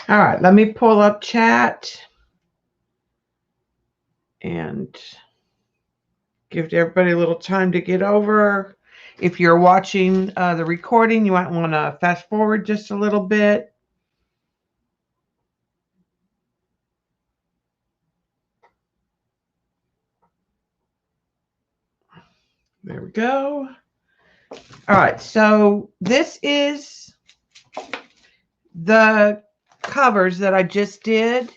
All right, let me pull up chat and give everybody a little time to get over. If you're watching the recording, you might want to fast forward just a little bit. There we go. All right, so this is the covers that I just did.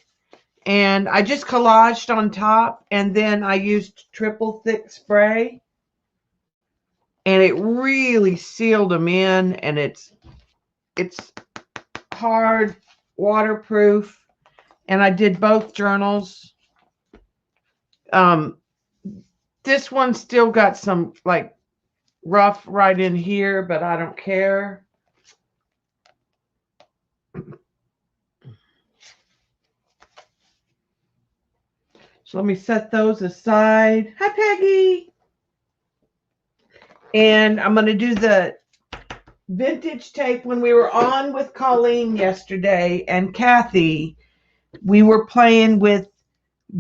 And I just collaged on top, and then I used triple thick spray. And it really sealed them in, and it's hard, waterproof. And I did both journals. This one still got some like rough right in here, but I don't care. So let me set those aside. Hi, Peggy. And I'm going to do the vintage tape. When we were on with Colleen yesterday and Kathy, we were playing with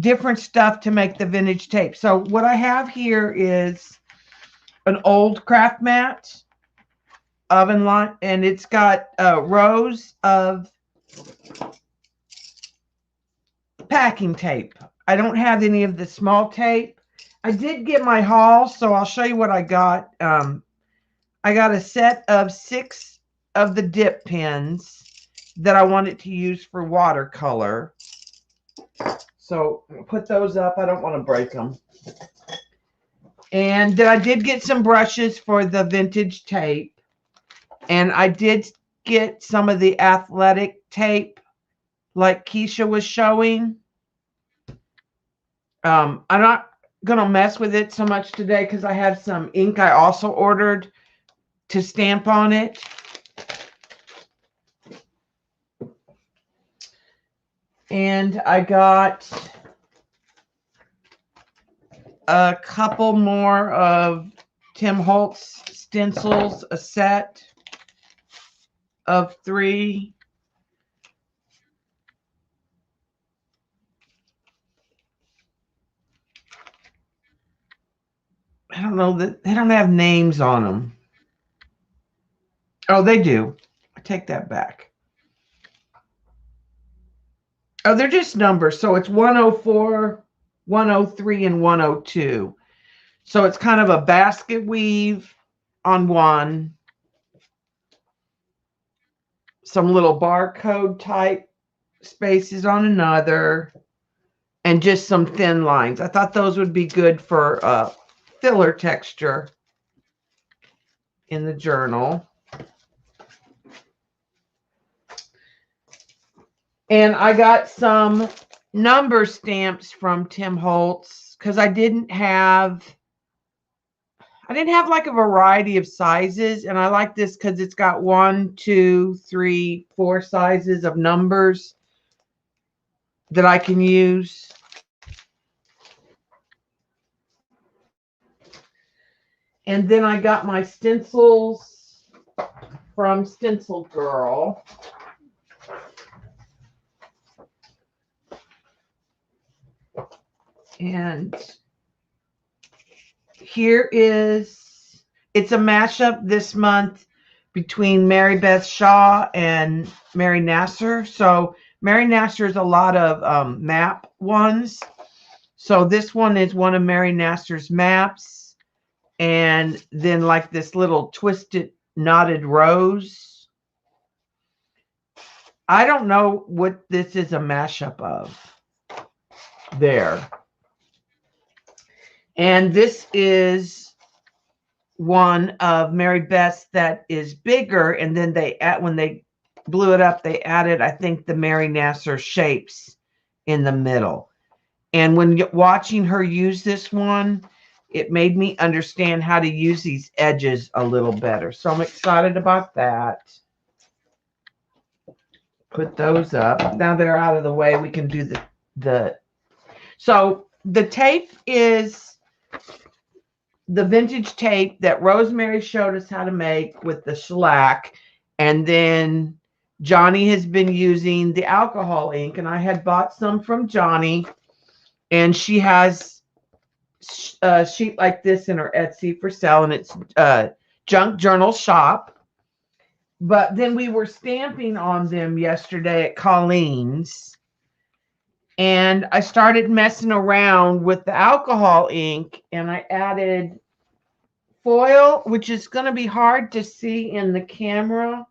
different stuff to make the vintage tape. So what I have here is an old craft mat oven line, and it's got rows of packing tape. I don't have any of the small tape. I did get my haul, so I'll show you what I got. I got a set of 6 of the dip pens that I wanted to use for watercolor. So I'll put those up. I don't want to break them. And then I did get some brushes for the vintage tape. And I did get some of the athletic tape like Keisha was showing. I'm not going to mess with it so much today because I have some ink I also ordered to stamp on it. And I got a couple more of Tim Holtz stencils, a set of 3. I don't know that they don't have names on them. Oh, they do. I take that back. Oh, they're just numbers. So it's 104, 103, and 102. So it's kind of a basket weave on one, some little barcode type spaces on another, and just some thin lines. I thought those would be good for filler texture in the journal. And I got some number stamps from Tim Holtz because I didn't have like a variety of sizes, and I like this because it's got 1, 2, 3, 4 sizes of numbers that I can use. And then I got my stencils from Stencil Girl. And here is, it's a mashup this month between Mary Beth Shaw and Mary Nasser. So Mary Nasser is a lot of map ones. So this one is one of Mary Nasser's maps. And then like this little twisted knotted rose. I don't know what this is a mashup of. There. And this is one of Mary Beth's that is bigger, and then when they blew it up, they added, I think, the Mary Nasser shapes in the middle. And when watching her use this one, it made me understand how to use these edges a little better. So I'm excited about that. Put those up. Now they're out of the way, we can do so the tape is the vintage tape that Rosemary showed us how to make with the shellac. And then Johnny has been using the alcohol ink, and I had bought some from Johnny, and she has a sheet like this in her Etsy for sale, and it's Junk Journal Shop. But then we were stamping on them yesterday at Colleen's, and I started messing around with the alcohol ink, and I added foil, which is going to be hard to see in the camera.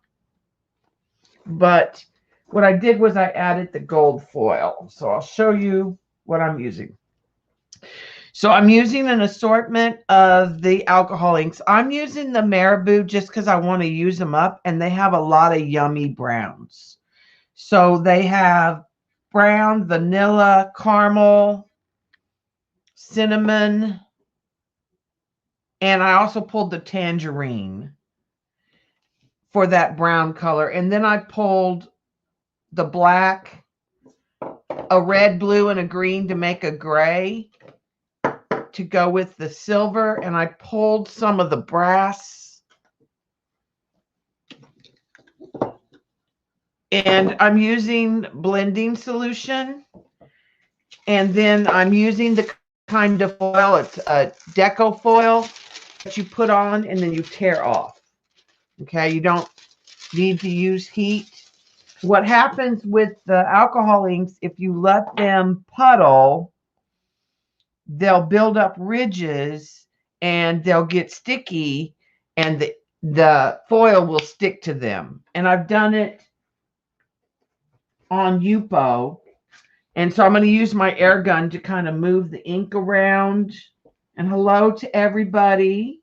But what I did was I added the gold foil. So I'll show you what I'm using. So I'm using an assortment of the alcohol inks. I'm using the Marabou just because I want to use them up, and they have a lot of yummy browns. So they have brown, vanilla, caramel, cinnamon, and I also pulled the tangerine for that brown color. And then I pulled the black, a red, blue, and a green to make a gray to go with the silver. And I pulled some of the brass. And I'm using blending solution. And then I'm using the kind of foil, it's a deco foil that you put on and then you tear off. Okay, you don't need to use heat. What happens with the alcohol inks, if you let them puddle, they'll build up ridges and they'll get sticky, and the foil will stick to them. And I've done it on Yupo. And so I'm going to use my air gun to kind of move the ink around. And hello to everybody.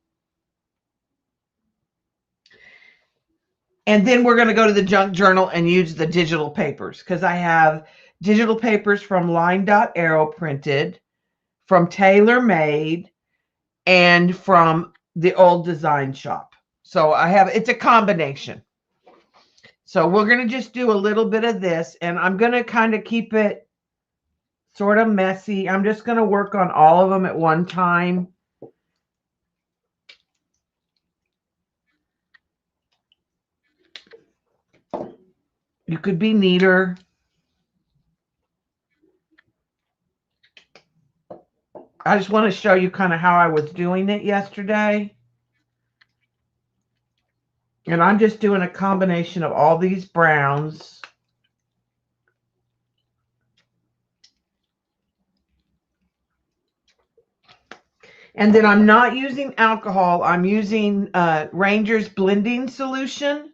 And then we're going to go to the junk journal and use the digital papers, because I have digital papers from Line Arrow printed, from Tailor Made, and from the Old Design Shop. So I have, it's a combination. So we're going to just do a little bit of this, and I'm going to kind of keep it sort of messy. I'm just going to work on all of them at one time. You could be neater. I just want to show you kind of how I was doing it yesterday. And I'm just doing a combination of all these browns. And then I'm not using alcohol. I'm using Ranger's blending solution.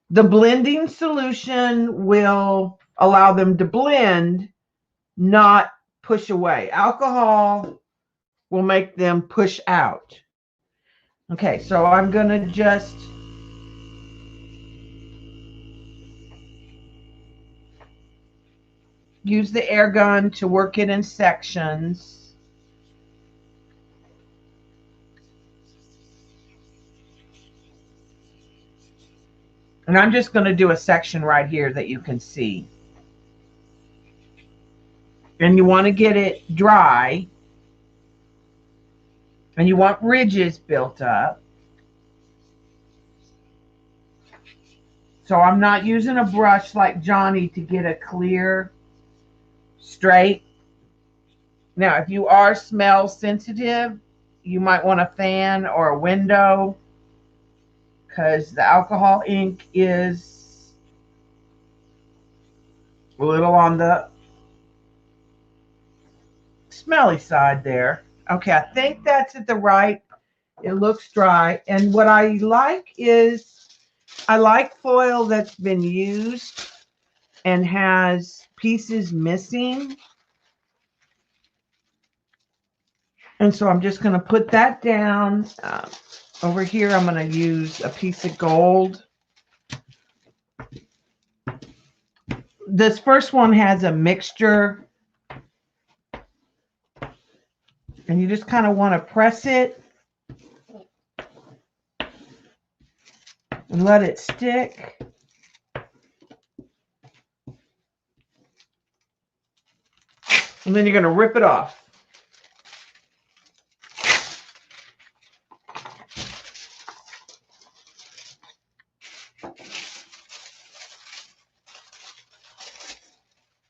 The blending solution will allow them to blend, not push away. Alcohol will make them push out. Okay, so I'm going to just use the air gun to work it in sections. And I'm just going to do a section right here that you can see. And you want to get it dry. And you want ridges built up. So I'm not using a brush like Johnny to get a clear, straight. Now, if you are smell sensitive, you might want a fan or a window, because the alcohol ink is a little on the smelly side there. Okay, I think that's at the right. It looks dry. And what I like is, I like foil that's been used and has pieces missing. And so I'm just going to put that down. Over here, I'm going to use a piece of gold. This first one has a mixture. And you just kind of want to press it and let it stick. And then you're going to rip it off.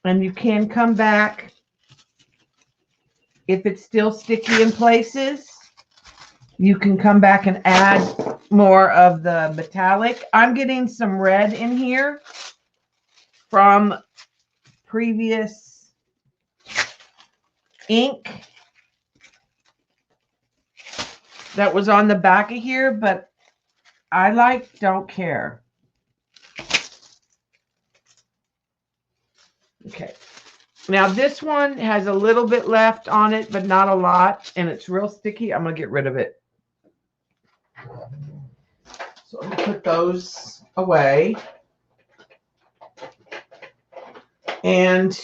And you can come back if it's still sticky in places. You can come back and add more of the metallic. I'm getting some red in here from previous ink that was on the back of here, but I don't care. Okay. Now this one has a little bit left on it, but not a lot, and it's real sticky. I'm going to get rid of it. So I'm going to put those away. And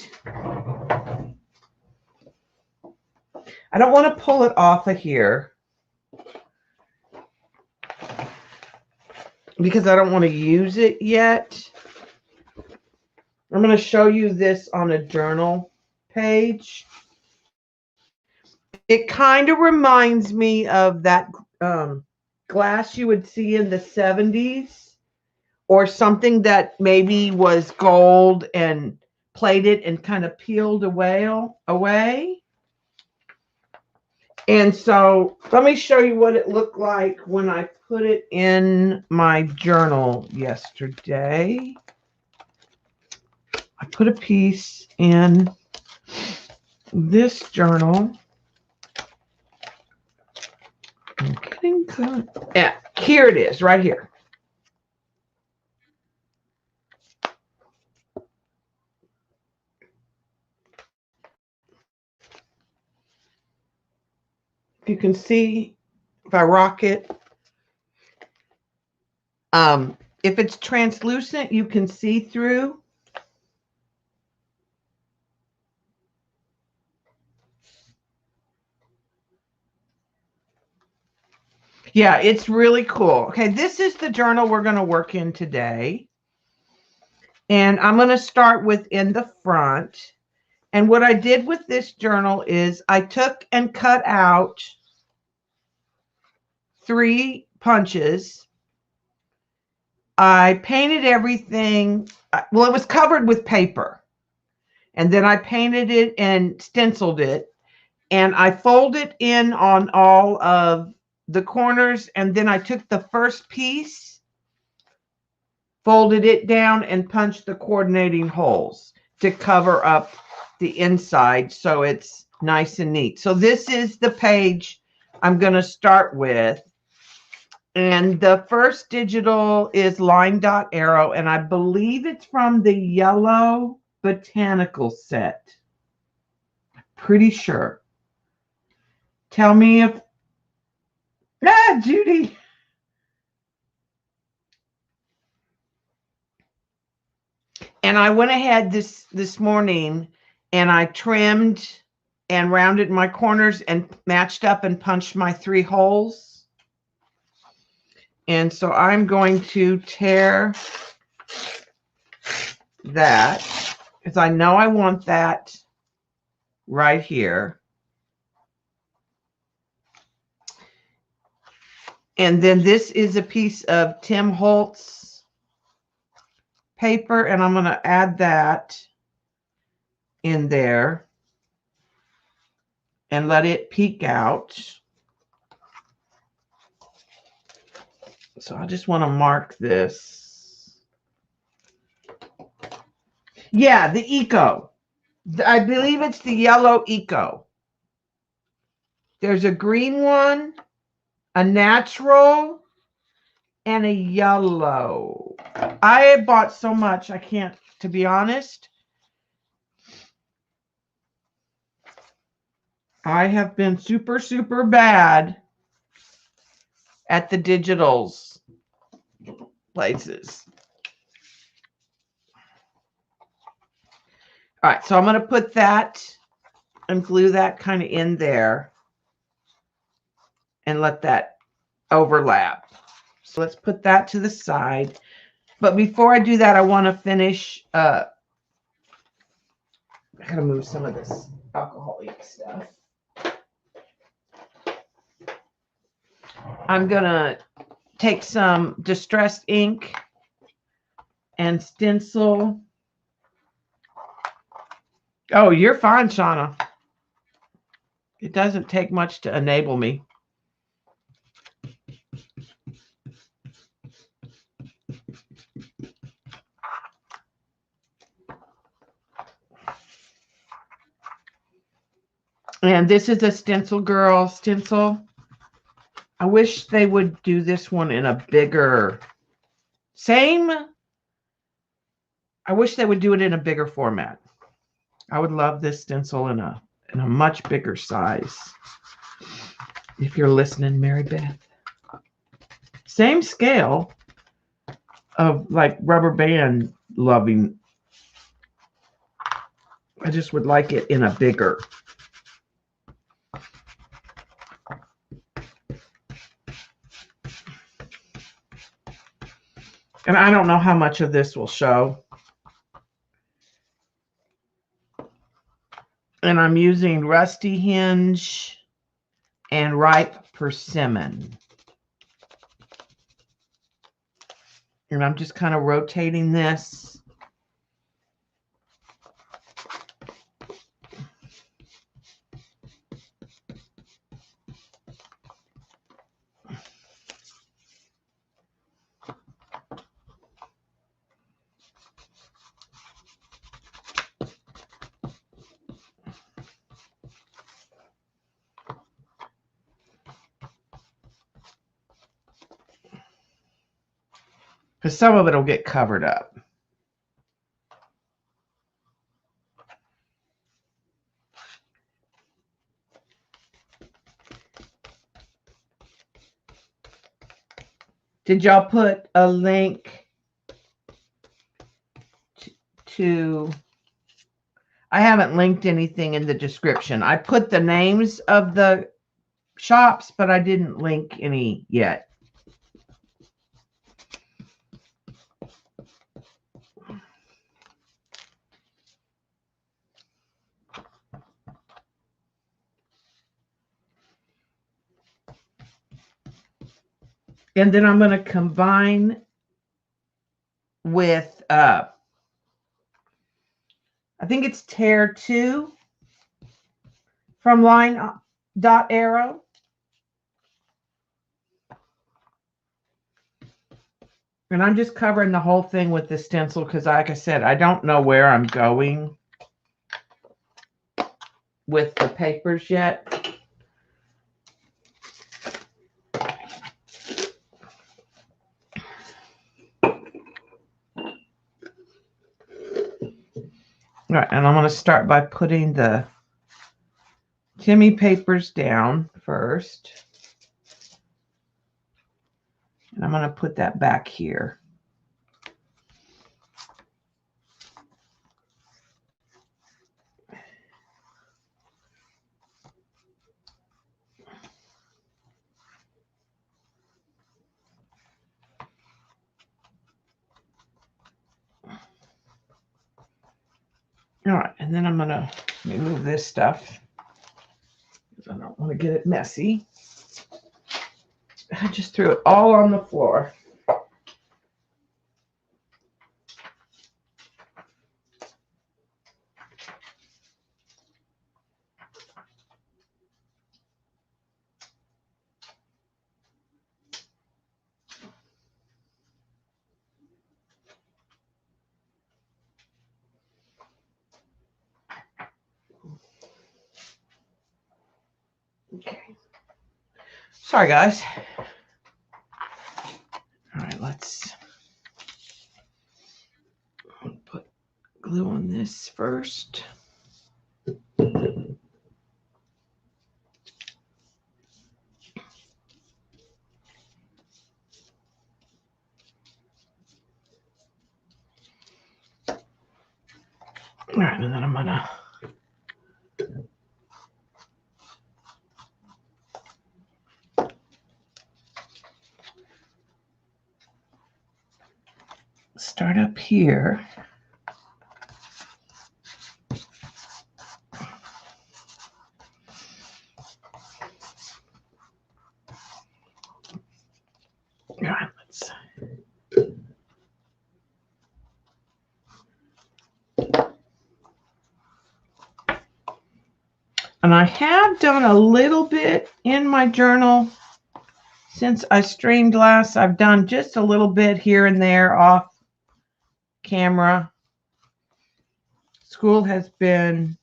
I don't want to pull it off of here because I don't want to use it yet. I'm going to show you this on a journal page. It kind of reminds me of that glass you would see in the 70s, or something that maybe was gold and plated and kind of peeled away. And so let me show you what it looked like when I put it in my journal yesterday. I put a piece in this journal. I'm getting good. Yeah, here it is, right here. You can see if I rock it. If it's translucent, you can see through. Yeah, it's really cool. Okay, this is the journal we're going to work in today. And I'm going to start within the front. And what I did with this journal is I took and cut out 3 punches. I painted everything. Well, it was covered with paper. And then I painted it and stenciled it. And I folded in on all of the corners. And then I took the first piece, folded it down, and punched the coordinating holes to cover up the inside so it's nice and neat. So this is the page I'm going to start with. And the first digital is Line Dot Arrow, and I believe it's from the yellow botanical set. Pretty sure. Tell me if... Ah, Judy! And I went ahead this morning and I trimmed and rounded my corners and matched up and punched my 3 holes. And so I'm going to tear that because I know I want that right here. And then this is a piece of Tim Holtz paper, and I'm going to add that in there and let it peek out. So I just want to mark this. Yeah, the Eco. I believe it's the yellow Eco. There's a green one, a natural, and a yellow. I bought so much, I can't, to be honest. I have been super, super bad at the digitals places. All right, so I'm going to put that and glue that kind of in there and let that overlap. So let's put that to the side. But before I do that, I want to finish. I gotta move some of this alcoholic stuff. I'm gonna take some distressed ink and stencil Oh, you're fine, Shauna. It doesn't take much to enable me. And this is a Stencil Girl stencil. I wish they would do this one in a bigger, I wish they would do it in a bigger format. I would love this stencil in a much bigger size. If you're listening, Mary Beth. Same scale of like rubber band loving. I just would like it in a bigger. And I don't know how much of this will show. And I'm using Rusty Hinge and Ripe Persimmon. And I'm just kind of rotating this. Because some of it will get covered up. Did y'all put a link to... I haven't linked anything in the description. I put the names of the shops, but I didn't link any yet. And then I'm going to combine with, I think it's Tear 2 from Line Dot Arrow. And I'm just covering the whole thing with the stencil because, like I said, I don't know where I'm going with the papers yet. All right, and I'm going to start by putting the Timmy papers down first. And I'm going to put that back here. All right, and then I'm going to remove this stuff because I don't want to get it messy. I just threw it all on the floor. Okay. Sorry, guys. All right, let's put glue on this first. All right, and then I'm gonna start up here. All right, let's. And I have done a little bit in my journal since I streamed last. I've done just a little bit here and there off camera. School has been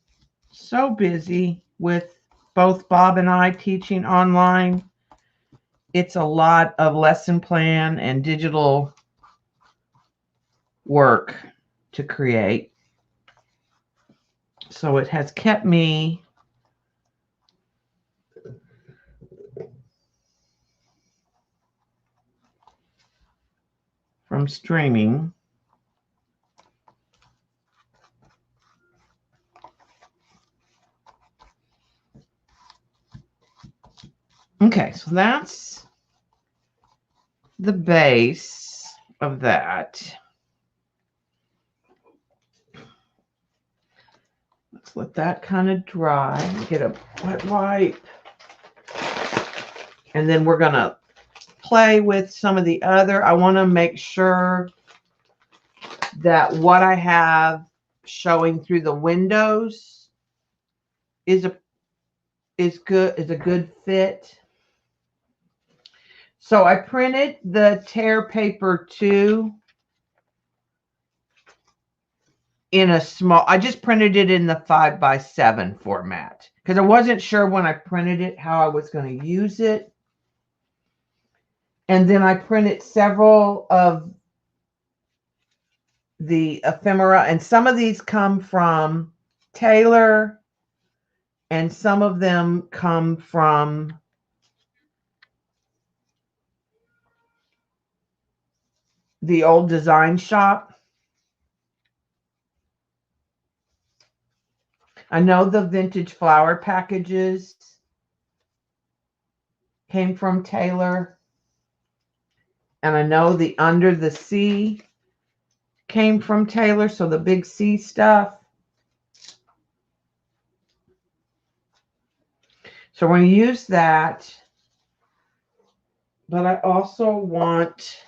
so busy with both Bob and I teaching online. It's a lot of lesson plan and digital work to create. So it has kept me from streaming. Okay, so that's the base of that. Let's let that kind of dry. Get a wet wipe. And then we're going to play with some of the other. I want to make sure that what I have showing through the windows is a good fit. So I printed the tear paper too in a small, I just printed it in the 5x7 format because I wasn't sure when I printed it how I was going to use it. And then I printed several of the ephemera, and some of these come from Taylor and some of them come from the old design shop. I know the vintage flower packages came from Taylor. And I know the Under the Sea came from Taylor, so the big sea stuff. So we're going to use that. But I also want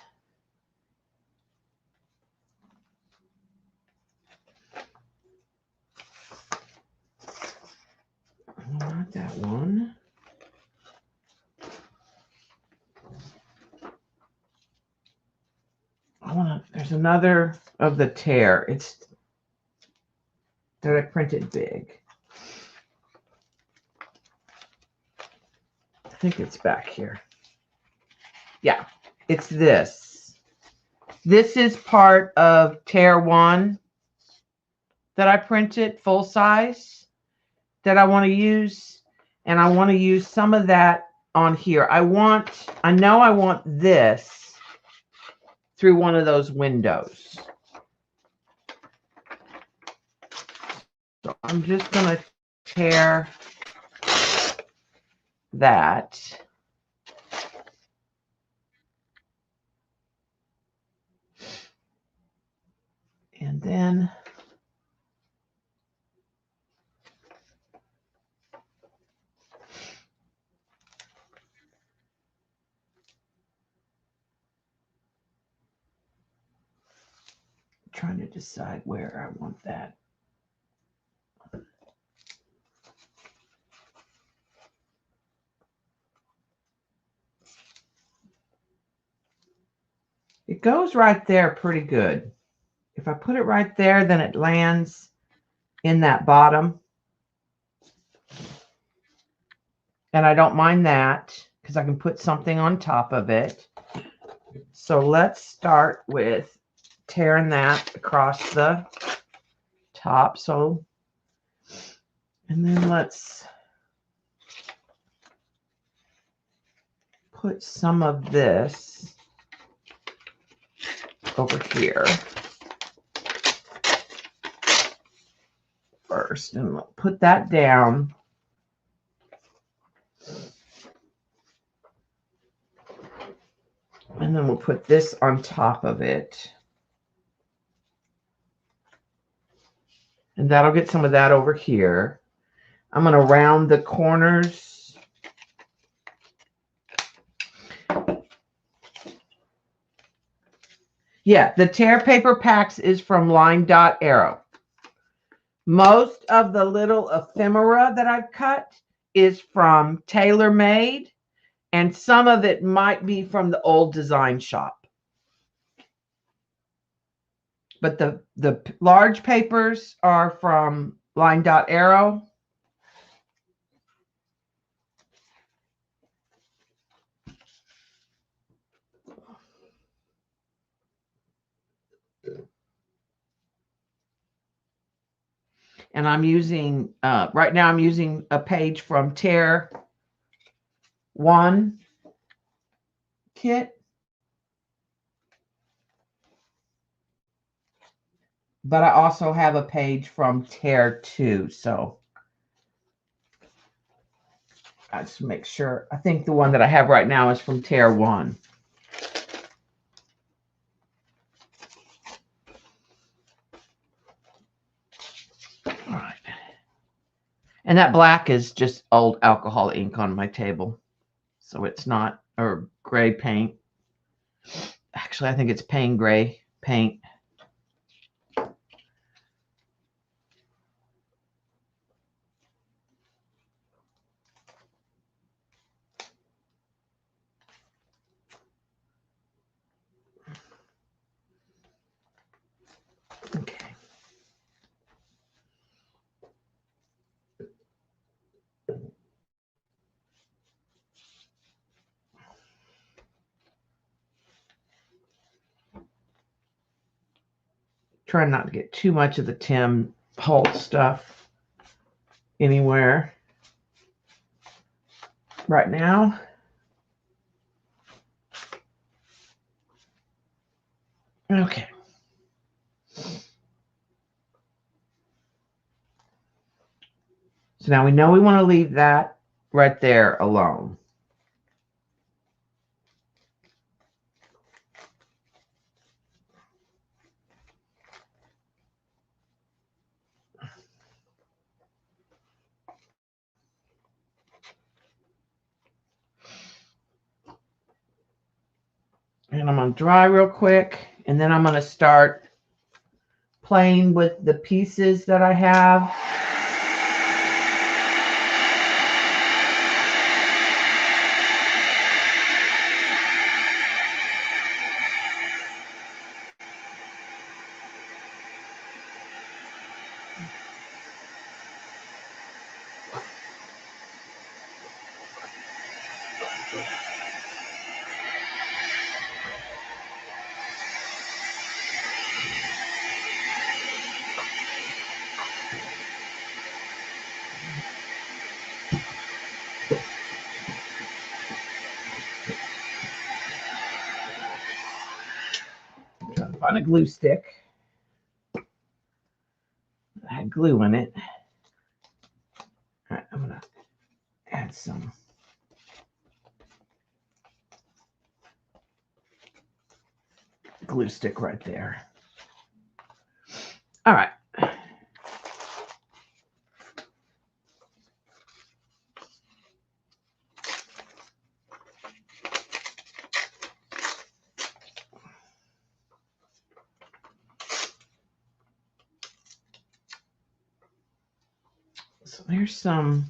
not that one. There's another of the tear. It's that I printed big. I think it's back here. Yeah, it's this. This is part of tear 1 that I printed full size that I want to use. And I want to use some of that on here. I know I want this through one of those windows. So I'm just going to tear that. And then trying to decide where I want that. It goes right there pretty good. If I put it right there, then it lands in that bottom. And I don't mind that because I can put something on top of it. So let's start with tearing that across the top. So, and then let's put some of this over here first, and we'll put that down. And then we'll put this on top of it. And that'll get some of that over here. I'm going to round the corners. Yeah, the tear paper packs is from Line Dot Arrow. Most of the little ephemera that I've cut is from TaylorMade, and some of it might be from the old design shop. But the large papers are from Line Dot Arrow. And I'm using, right now I'm using a page from Tear One kit. But I also have a page from Tear 2. So I just make sure. I think the one that I have right now is from Tear 1. All right. And that black is just old alcohol ink on my table. So it's not, or gray paint. Actually, I think it's pain gray paint. Okay. Trying not to get too much of the Tim Holt stuff anywhere right now. Okay. So now we know we want to leave that right there alone. And I'm going to dry real quick, and then I'm going to start playing with the pieces that I have. Trying to find a glue stick. I had glue in it. All right, I'm going to add some glue stick right there. All right. So there's some.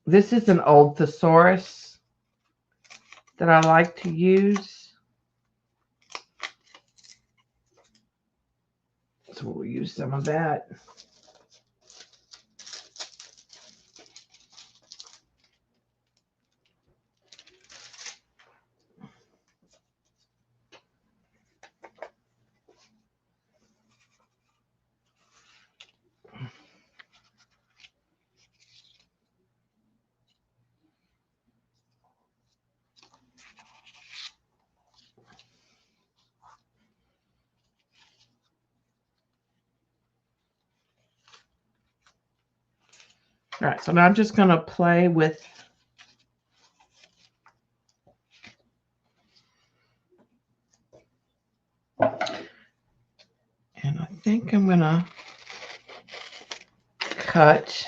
This is an old thesaurus that I like to use. So we'll use some of that. All right, so now I'm just going to play with and I think I'm going to cut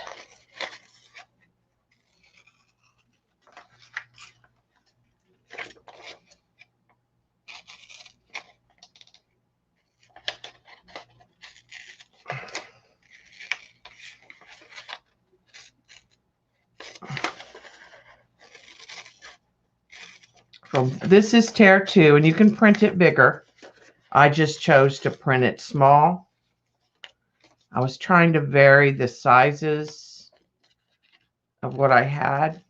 So this is tear 2, and you can print it bigger. I just chose to print it small. I was trying to vary the sizes of what I had.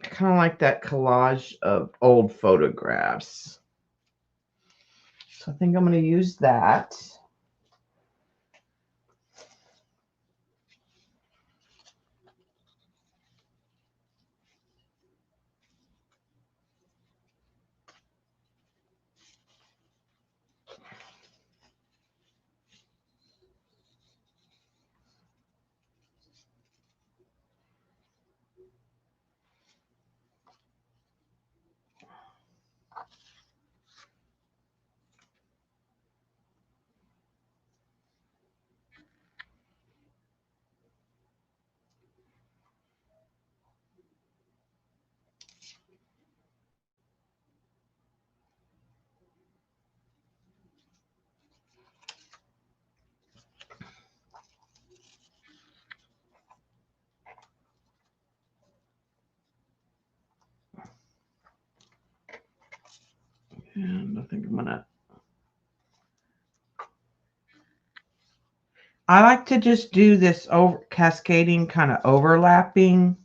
I kind of like that collage of old photographs. So I think I'm going to use that. And I think I'm gonna. I like to just do this over cascading, kind of overlapping.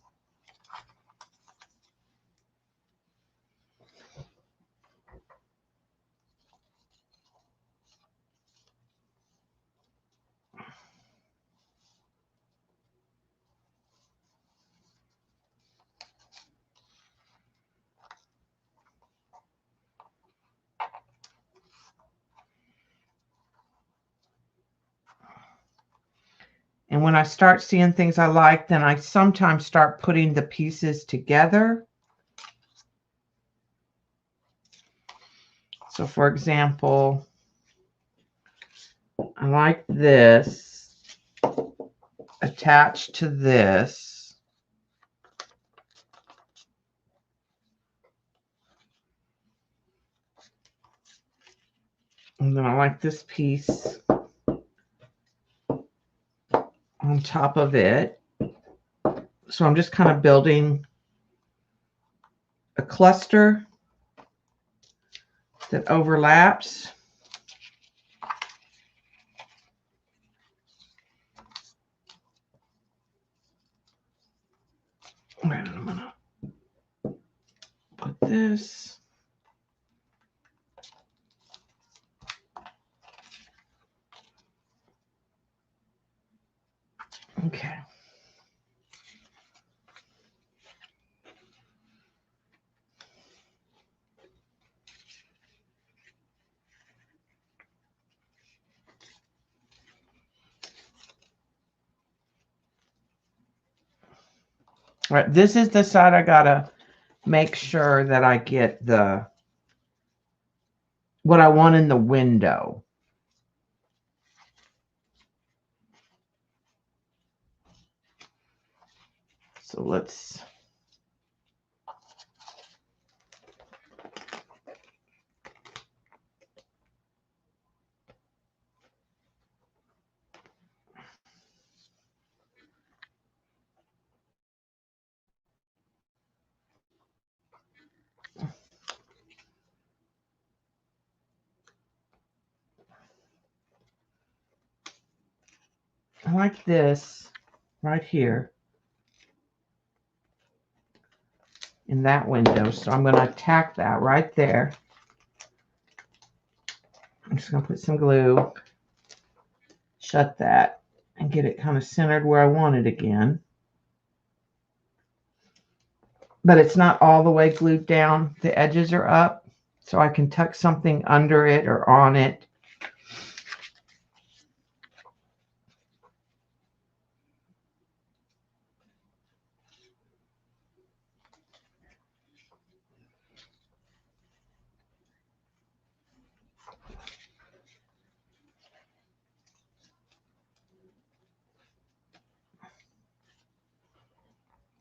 And when I start seeing things I like, then I sometimes start putting the pieces together. So for example, I like this attached to this. And then I like this piece on top of it. So I'm just kind of building a cluster that overlaps. And I'm going to put this. Okay. All right, this is the side I gotta make sure that I get what I want in the window. So let's I like this right here in that window. So I'm going to tack that right there. I'm just going to put some glue, shut that, and get it kind of centered where I want it again. But it's not all the way glued down. The edges are up, so I can tuck something under it or on it.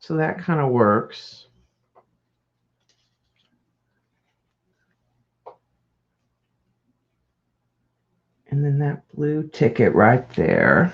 So that kind of works. And then that blue ticket right there.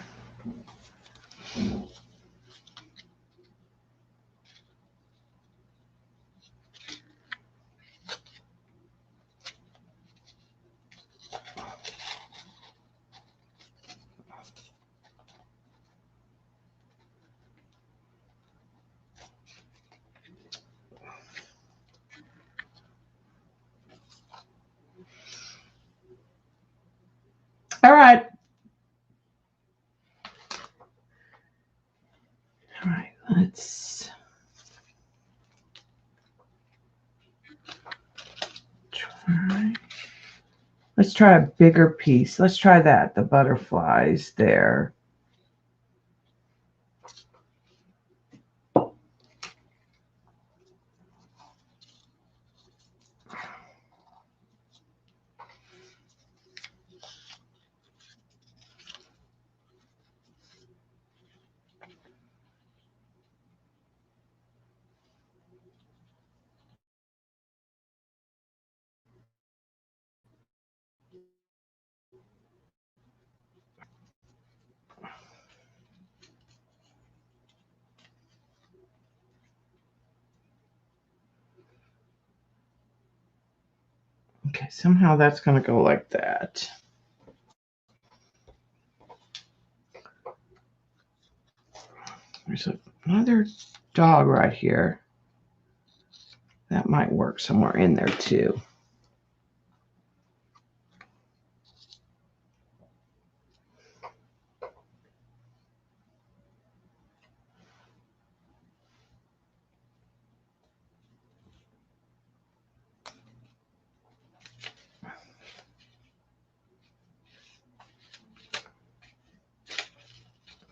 right. Let's try a bigger piece. Let's try that, the butterflies there. Okay, somehow that's going to go like that. There's another dog right here. That might work somewhere in there too.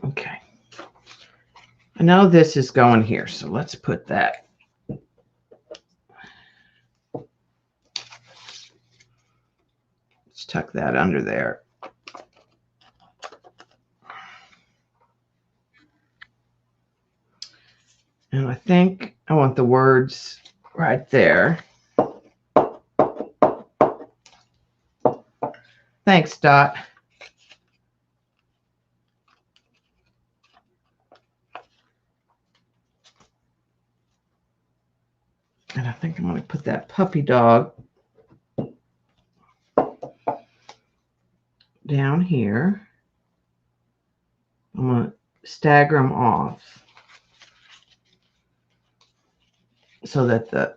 Okay. I know this is going here, so let's put that. Let's tuck that under there. And I think I want the words right there. Thanks, Dot. And I think I'm going to put that puppy dog down here. I'm going to stagger them off so that the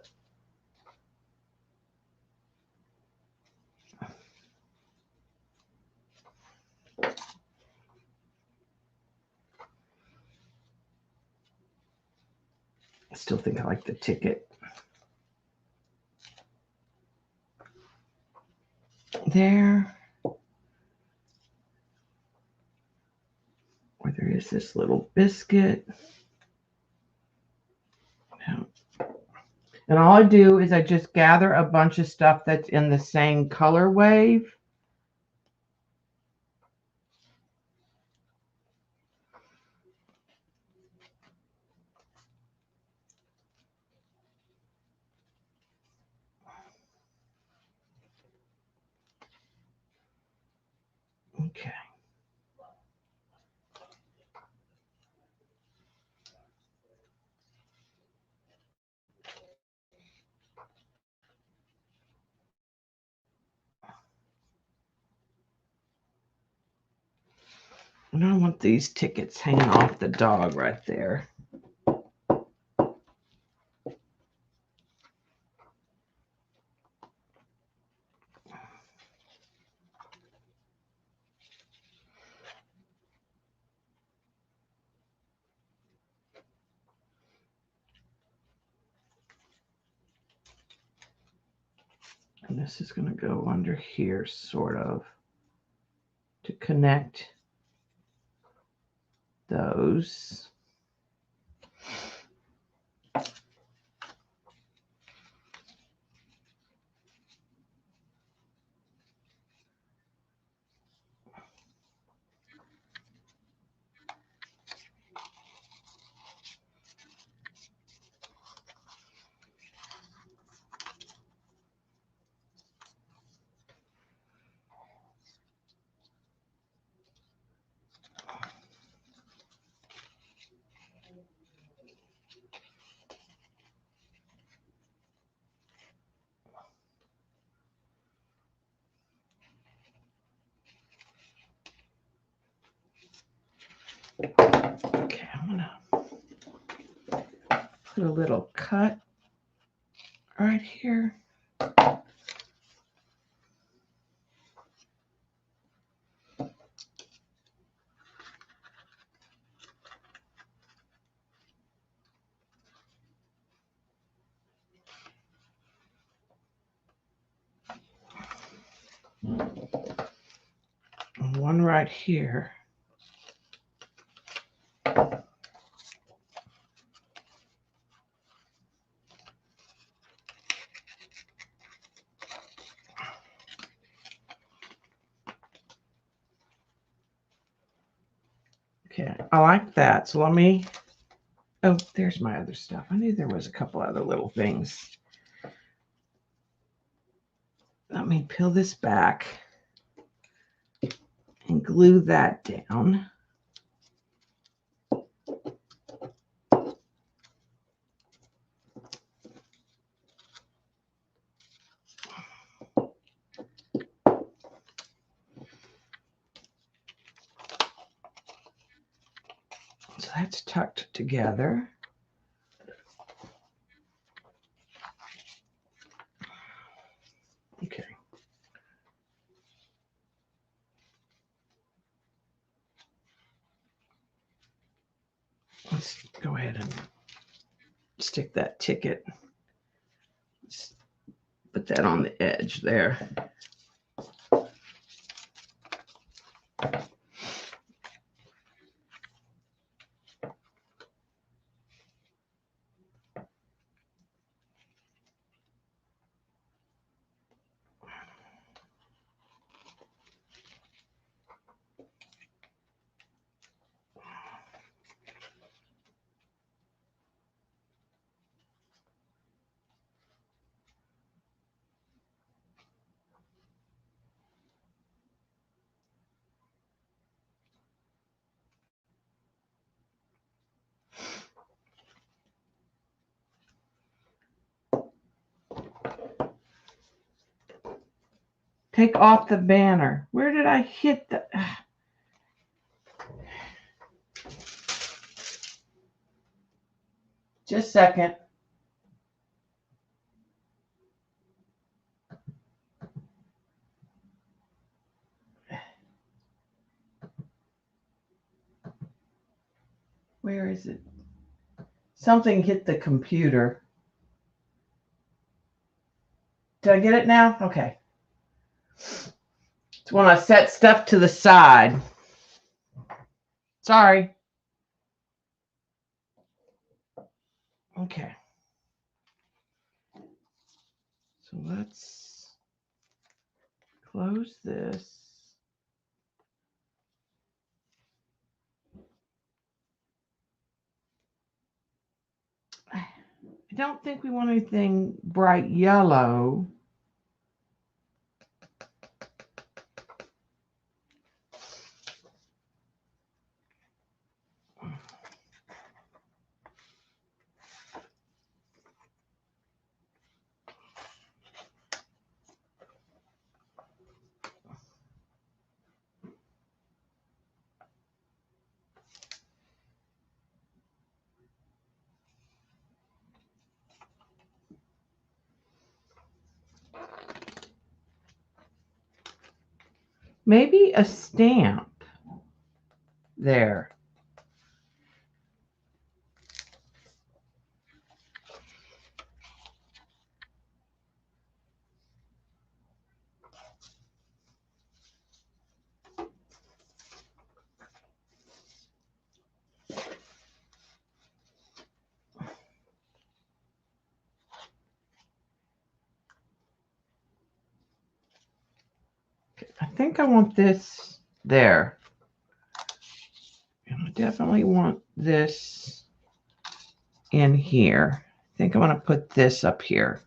I still think I like the ticket. There. Where there is this little biscuit. And all I do is I just gather a bunch of stuff that's in the same color wave. Okay. And I want these tickets hanging off the dog right there. And this is going to go under here, sort of, to connect those. Okay, I'm going to put a little cut right here. one right here. Okay, I like that. So let me, oh, there's my other stuff. I knew there was a couple other little things. Let me peel this back and glue that down. So that's tucked together. Okay. Let's go ahead and stick that ticket. Let's put that on the edge there. Take off the banner. Where did I hit the... Just a second. Where is it? Something hit the computer. Did I get it now? Okay. It's when I set stuff to the side. Sorry. Okay. So let's close this. I don't think we want anything bright yellow. Maybe a stamp there. I think I want this there. And I definitely want this in here. I think I want to put this up here.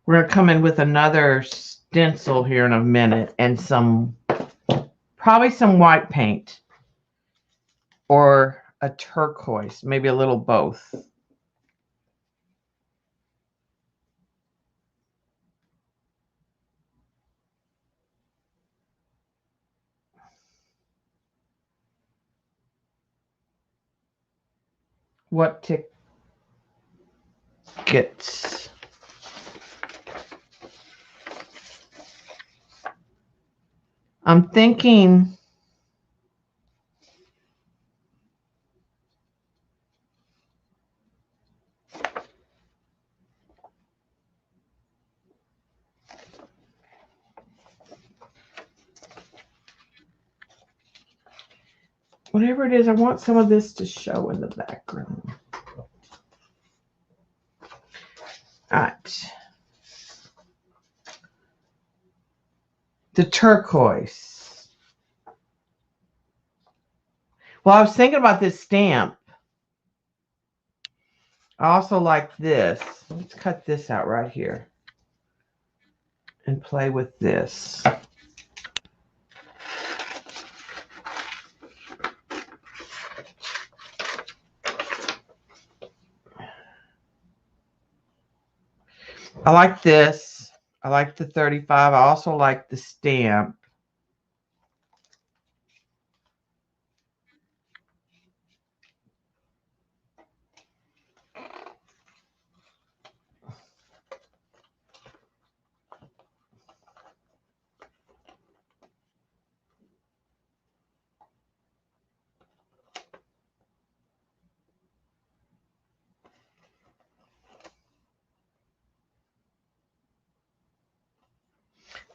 We're going to come in with another stencil here in a minute and probably some white paint or a turquoise, maybe a little both. What tick? baskets. I'm thinking whatever it is, I want some of this to show in the background. All right. The turquoise. Well, I was thinking about this stamp. I also like this. Let's cut this out right here and play with this. I like this. I like the 35. I also like the stamp.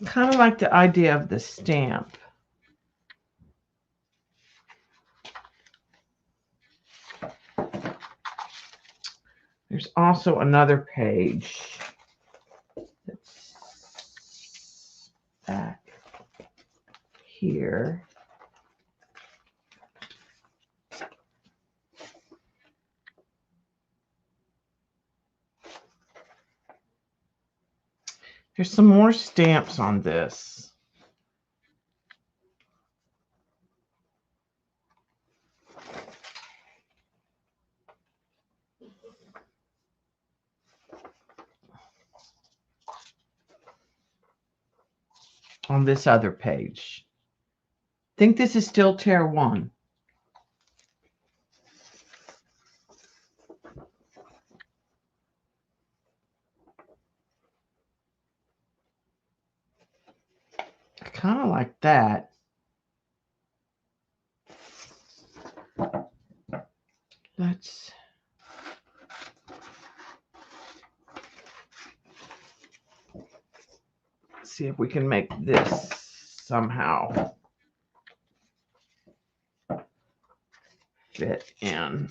Kind of like the idea of the stamp. There's also another page that's back here. There's some more stamps on this. On this other page. I think this is still Tear 1. I kind of like that. Let's see if we can make this somehow fit in.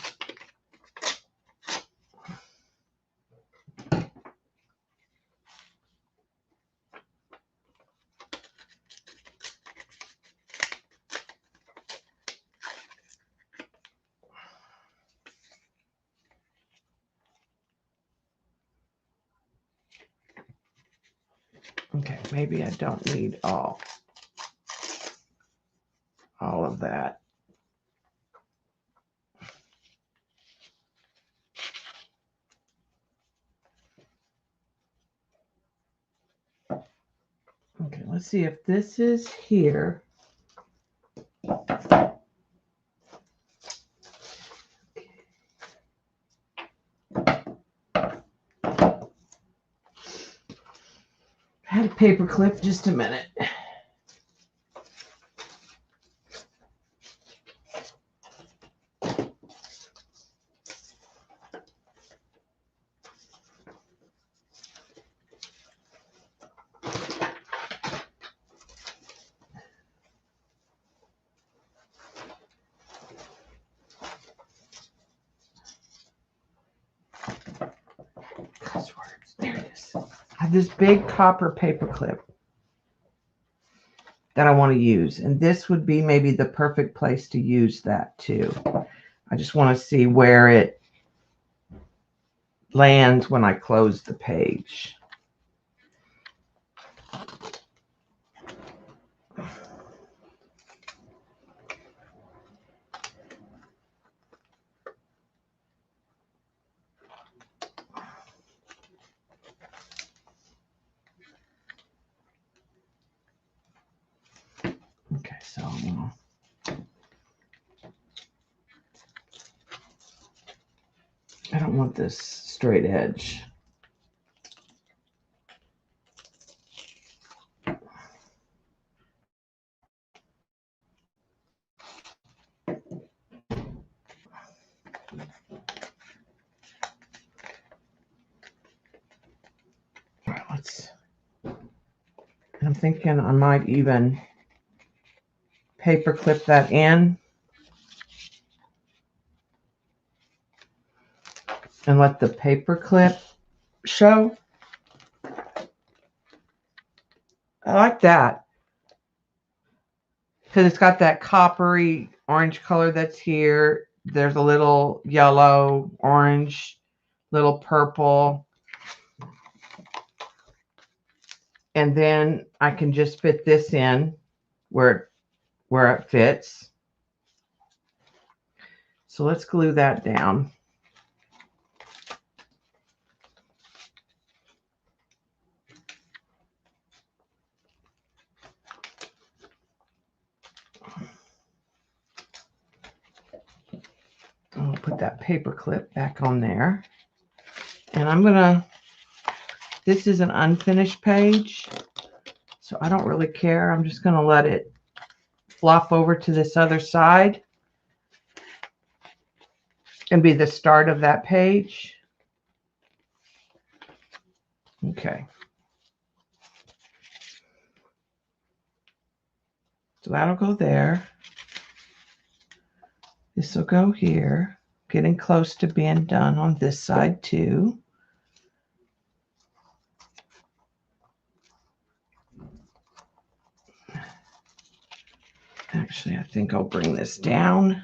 Okay, maybe I don't need all of that. Okay, let's see if this is here. I had a paper clip, just a minute. There it is. I have this big copper paper clip that I want to use, and this would be maybe the perfect place to use that too. I just want to see where it lands when I close the page. Okay, so I don't want this straight edge. I'm thinking I might even paper clip that in and let the paper clip show. I like that because it's got that coppery orange color that's here. There's a little yellow, orange, little purple. And then I can just fit this in where it fits. So let's glue that down. I'll put that paper clip back on there. And I'm gonna, this is an unfinished page, so I don't really care. I'm just gonna let it flop over to this other side and be the start of that page. Okay. So that'll go there. This will go here. Getting close to being done on this side too. Actually, I think I'll bring this down.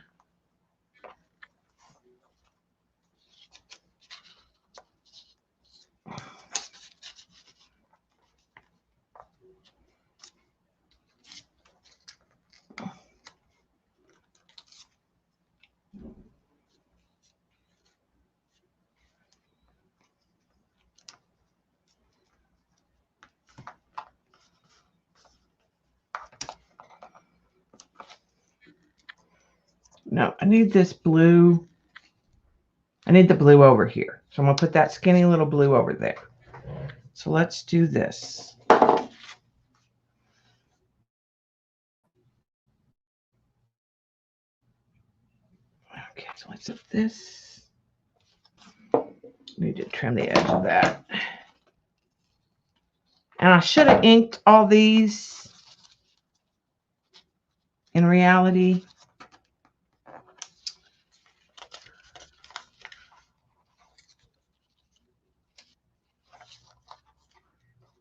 No, I need this blue. I need the blue over here. So I'm going to put that skinny little blue over there. So let's do this. Okay, so let's do this. Need to trim the edge of that. And I should have inked all these in reality.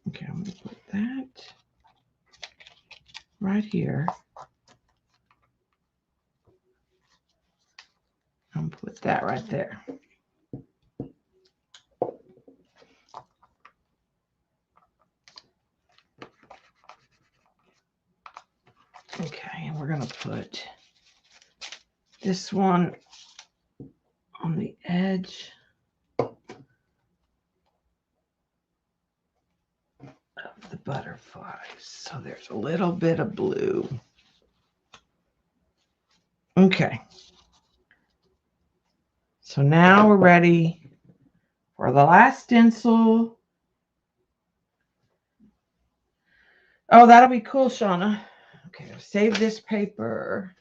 Okay, I'm going to put that right here. I'm going to put that right there. Okay, and we're going to put this one on the edge of the butterflies. So there's a little bit of blue. Okay. So now we're ready for the last stencil. Oh, that'll be cool, Shauna. Okay, I'll save this paper.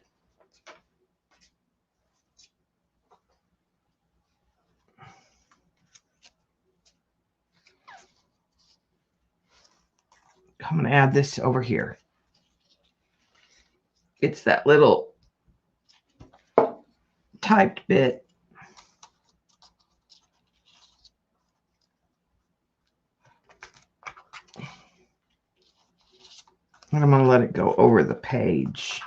I'm going to add this over here. It's that little typed bit. And I'm going to let it go over the page,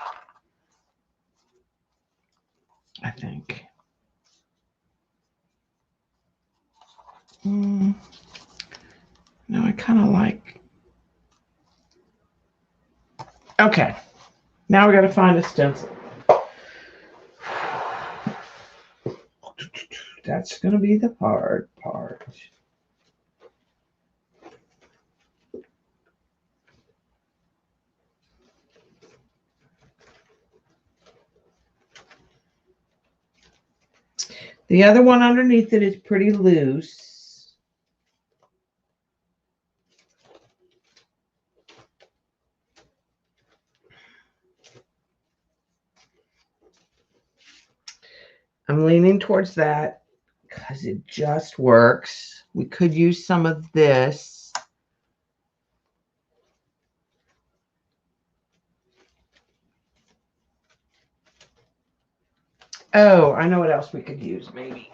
I think. No, I kind of like. Okay, now we got to find a stencil. That's going to be the hard part. The other one underneath it is pretty loose. I'm leaning towards that because it just works. We could use some of this. Oh, I know what else we could use, maybe.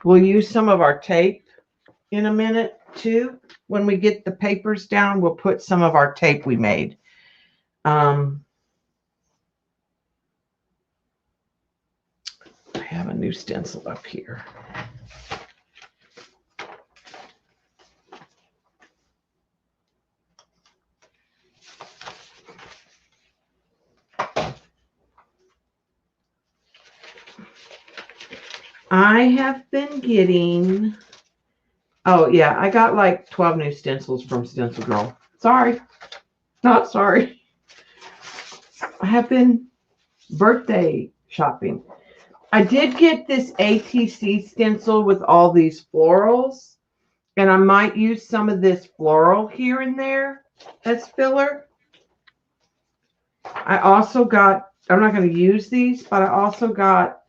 We'll use some of our tape in a minute, too. When we get the papers down, we'll put some of our tape we made. I have a new stencil up here. I have been getting, oh yeah, I got like 12 new stencils from Stencil Girl. Sorry, not sorry. I have been birthday shopping. I did get this ATC stencil with all these florals, and I might use some of this floral here and there as filler. I also got, I'm not going to use these, but I also got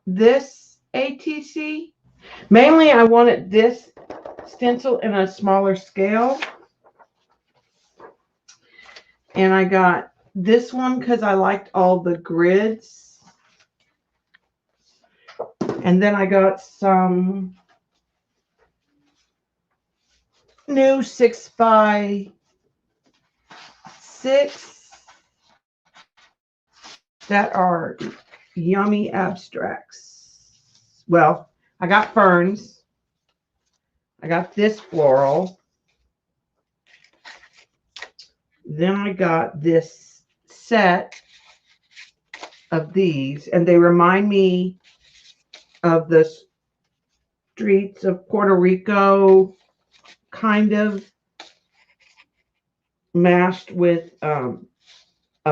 this ATC. Mainly I wanted this stencil in a smaller scale. And I got this one because I liked all the grids. And then I got some new 6x6 that are yummy abstracts. Well, I got ferns. I got this floral. Then I got this set of these, and they remind me of the streets of Puerto Rico, kind of mashed with a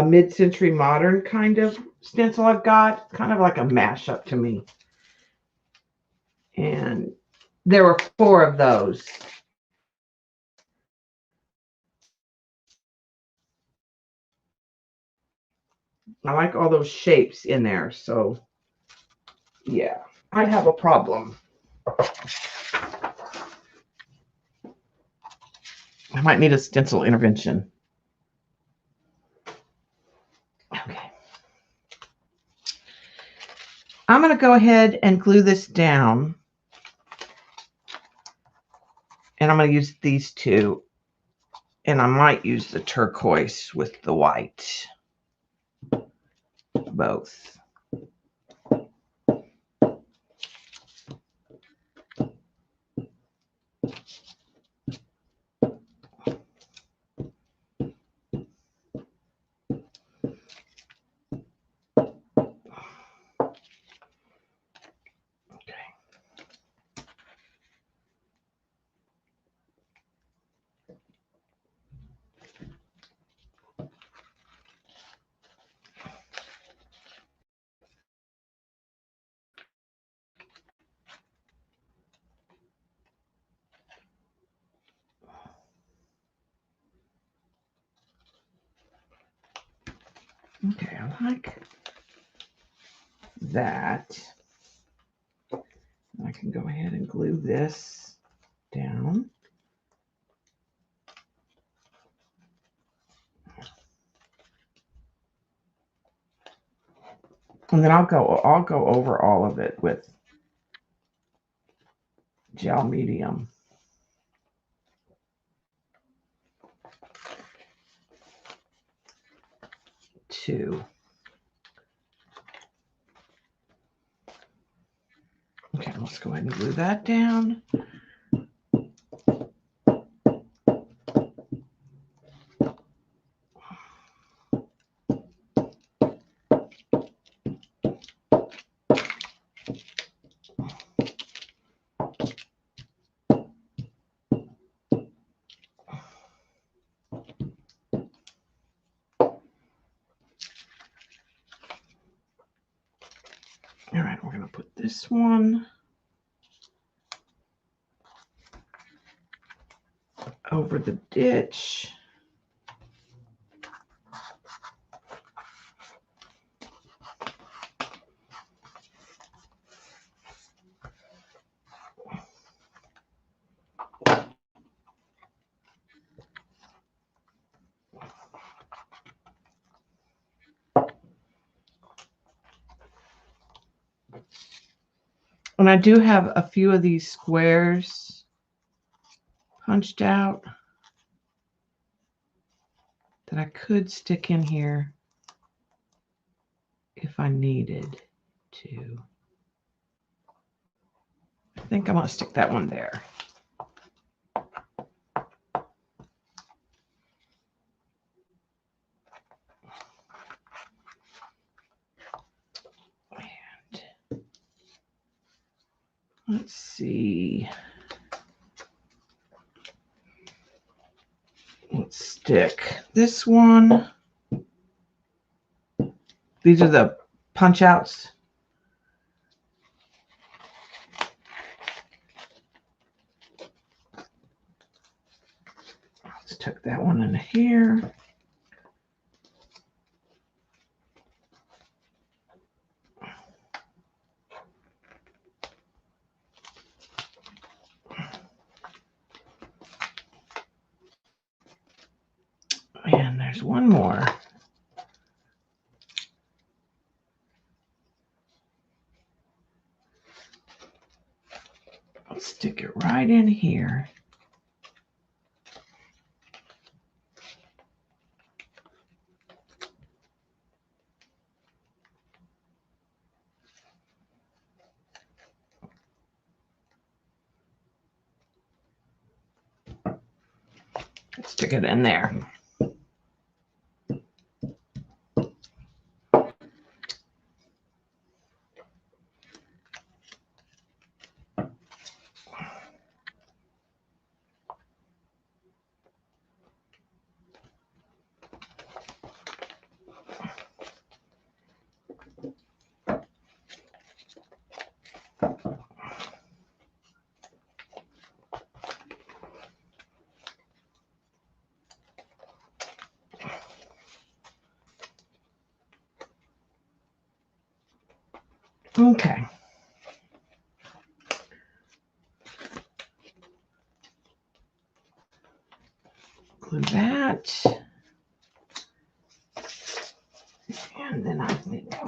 mid-century modern kind of stencil I've got, kind of like a mashup to me. And there were 4 of those. I like all those shapes in there, so yeah, I'd have a problem. I might need a stencil intervention. Okay. I'm going to go ahead and glue this down. And I'm going to use these 2. And I might use the turquoise with the white. Both. Okay, I like that. I can go ahead and glue this down. And then I'll go over all of it with gel medium. Two. Okay, let's go ahead and glue that down. going to put this one over the ditch. And I do have a few of these squares punched out that I could stick in here if I needed to. I think I'm going to stick that one there. And let's see. Let's stick this one. These are the punch outs. Let's tuck that one in here. And there's one more. I'll stick it right in here. Stick it in there. Okay. Glue that. And then I think I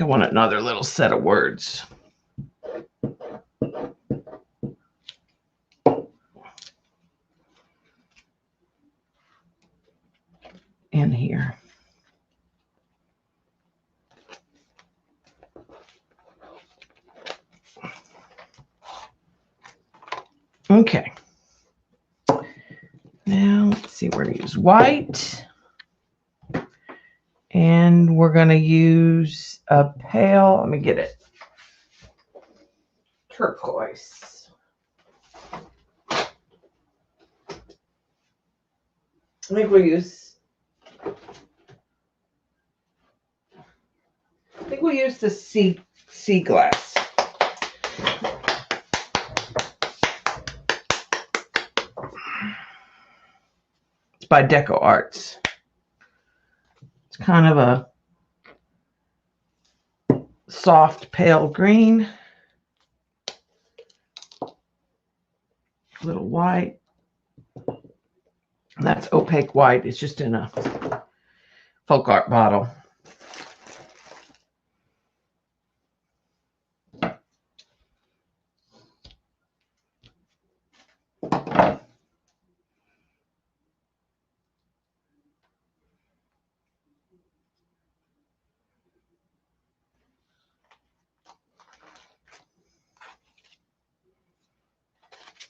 want another little set of words. In here. Okay. Now let's see, we're going to use white. And we're going to use a pale, let me get it, turquoise. I think we'll use the sea glass. It's by Deco Arts. It's kind of a soft pale green. A little white. That's opaque white. It's just in a folk art bottle.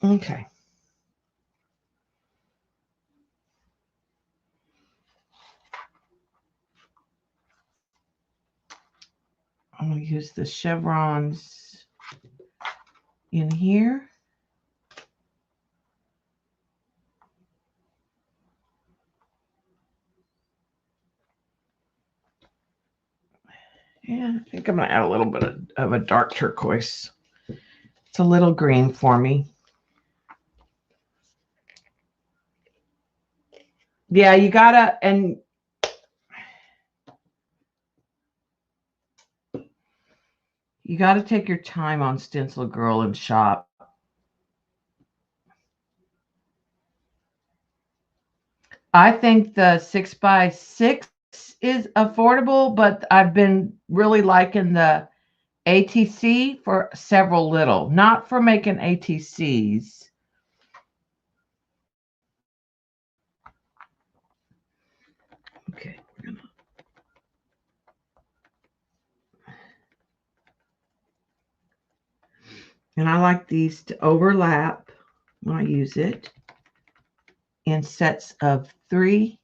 Okay. I'm going to use the chevrons in here. Yeah, I think I'm going to add a little bit of a dark turquoise. It's a little green for me. Yeah, you gotta, and you gotta take your time on Stencil Girl and shop. I think the 6x6 is affordable, but I've been really liking the ATC for several little, not for making ATCs. Okay, and I like these to overlap when I use it in sets of 3.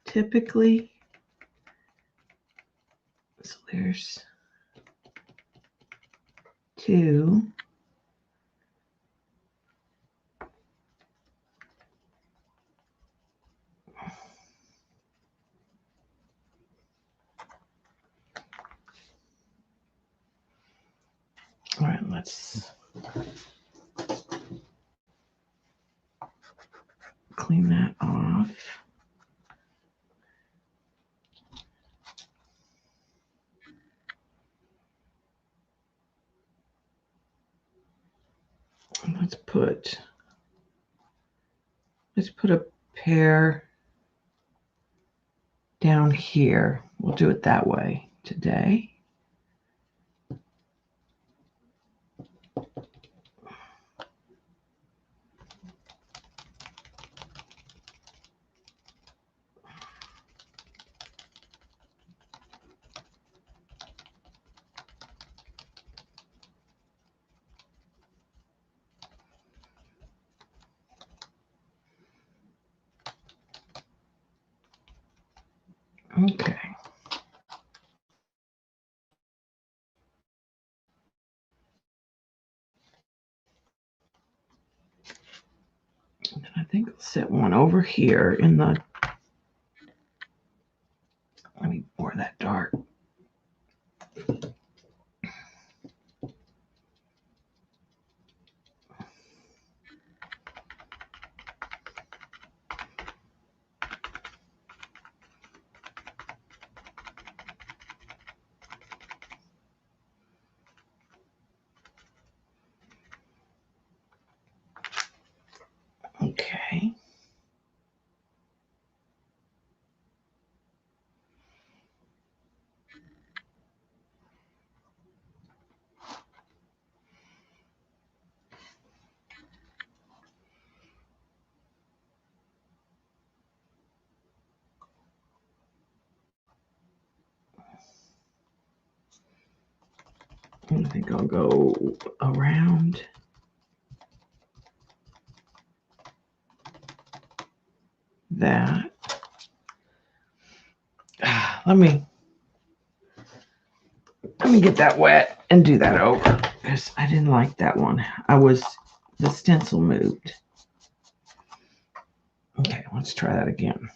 Typically, so there's 2. All right, let's clean that off. Let's put a pair down here. We'll do it that way today. Okay. And I think I'll set one over here in the, let me pour that dark. Okay. I think I'll go around that. Let me get that wet and do that over because I didn't like that one. The stencil moved. Okay, let's try that again.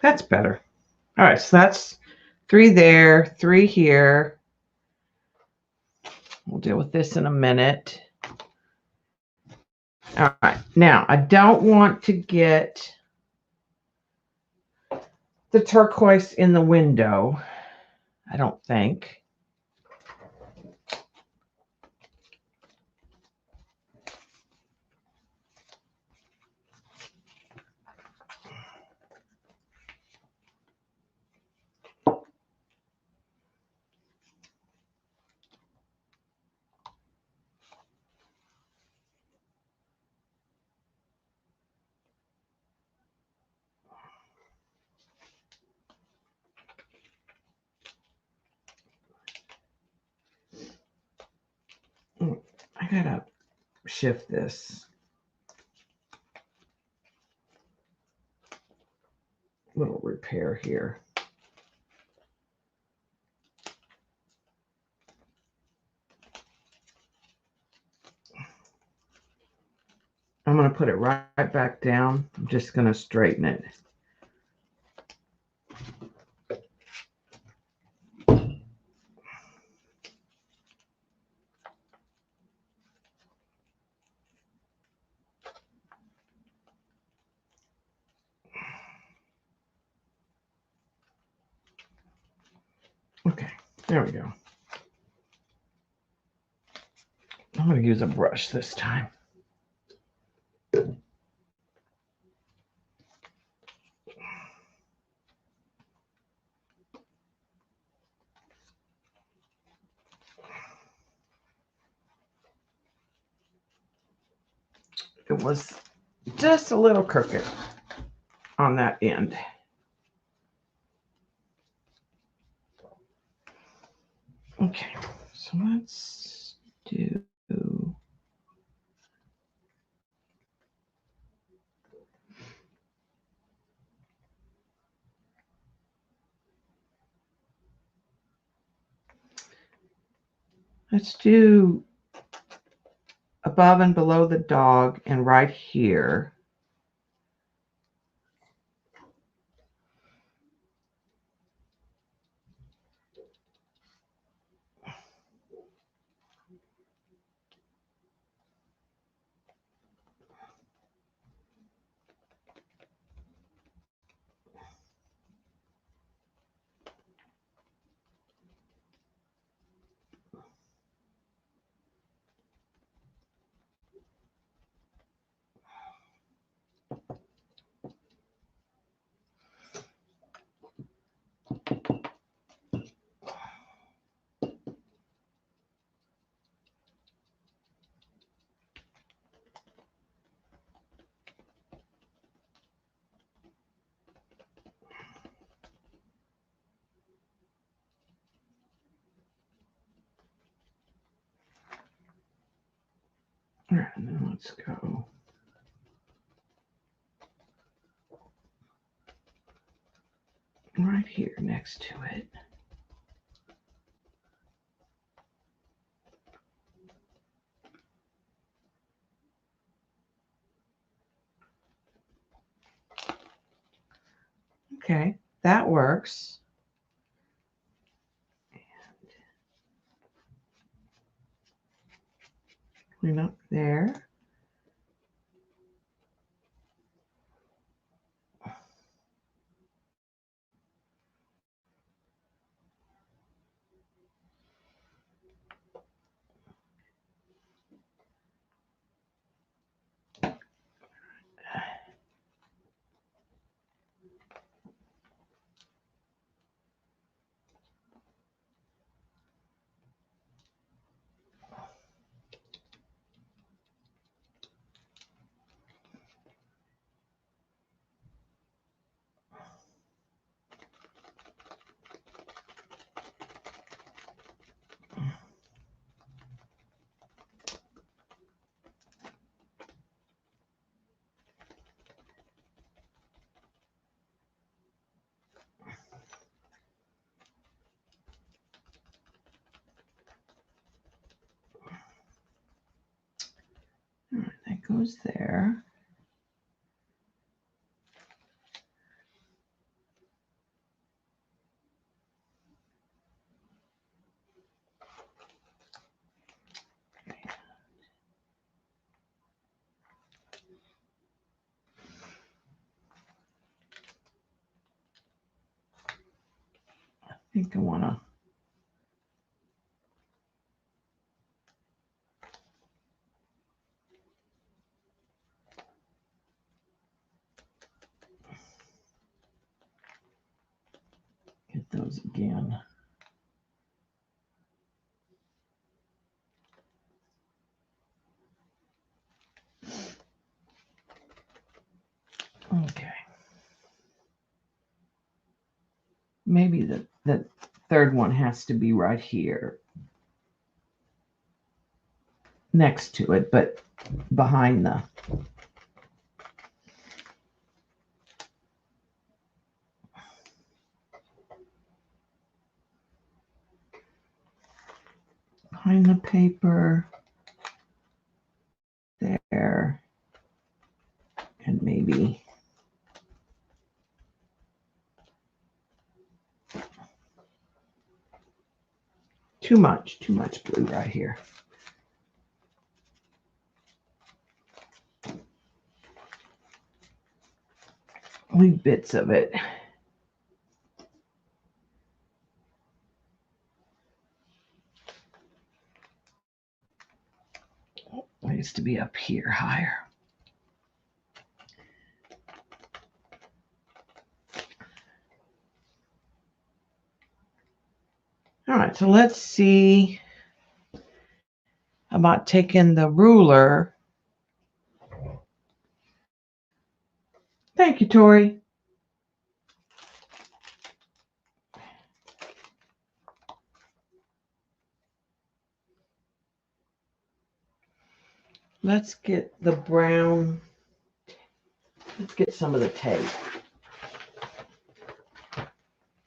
That's better. All right, so that's 3 there, 3 here. We'll deal with this in a minute. All right, now I don't want to get the turquoise in the window, I don't think. gotta shift this. Little repair here. I'm going to put it right back down. I'm just going to straighten it. Okay, there we go. I'm going to use a brush this time. It was just a little crooked on that end. Okay, so let's do above and below the dog and right here. All right, and then let's go right here next to it. Okay, that works. Clean up there. All right, that goes there. I think I want to get those again. Okay. Maybe the third one has to be right here. next to it, but behind the paper there, and maybe too much blue right here. Leave bits of it. It needs to be up here higher. All right, so let's see about taking the ruler. Thank you, Tori. Let's get the brown. Let's get some of the tape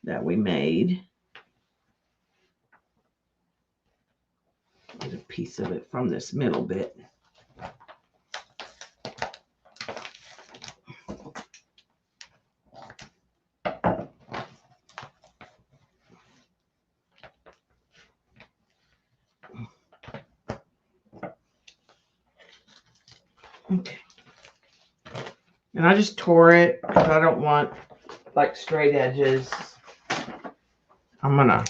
that we made. Get a piece of it from this middle bit. Okay. And I just tore it because I don't want like straight edges. I'm gonna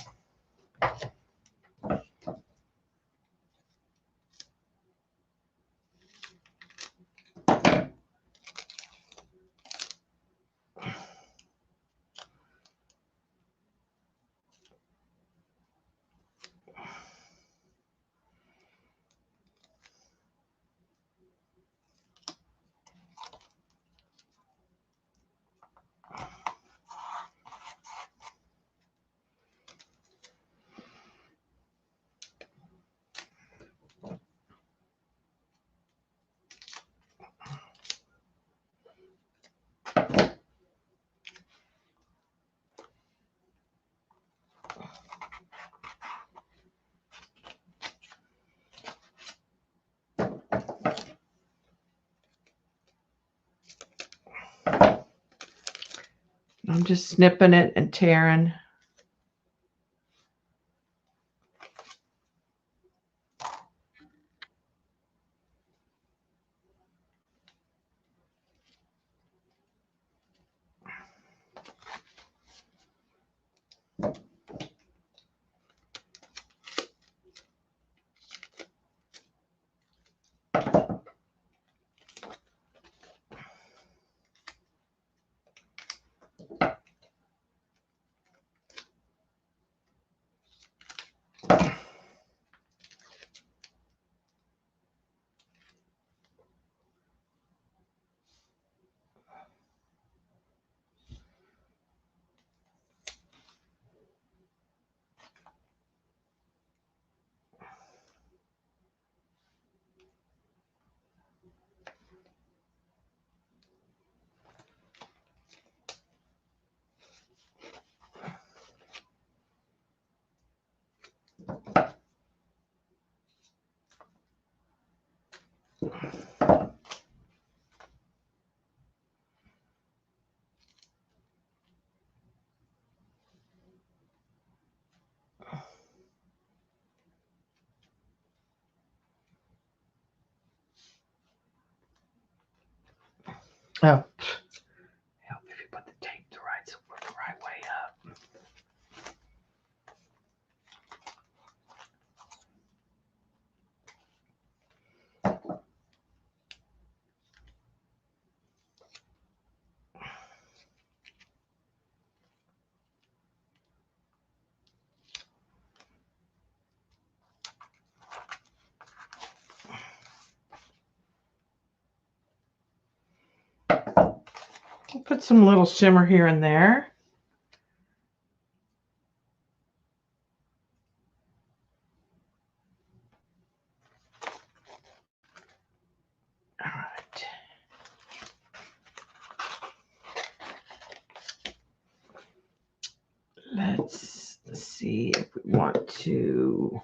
I'm just snipping it and tearing. Oh, help if you put the tape the right way up. I'll put some little shimmer here and there. let's see if we want to.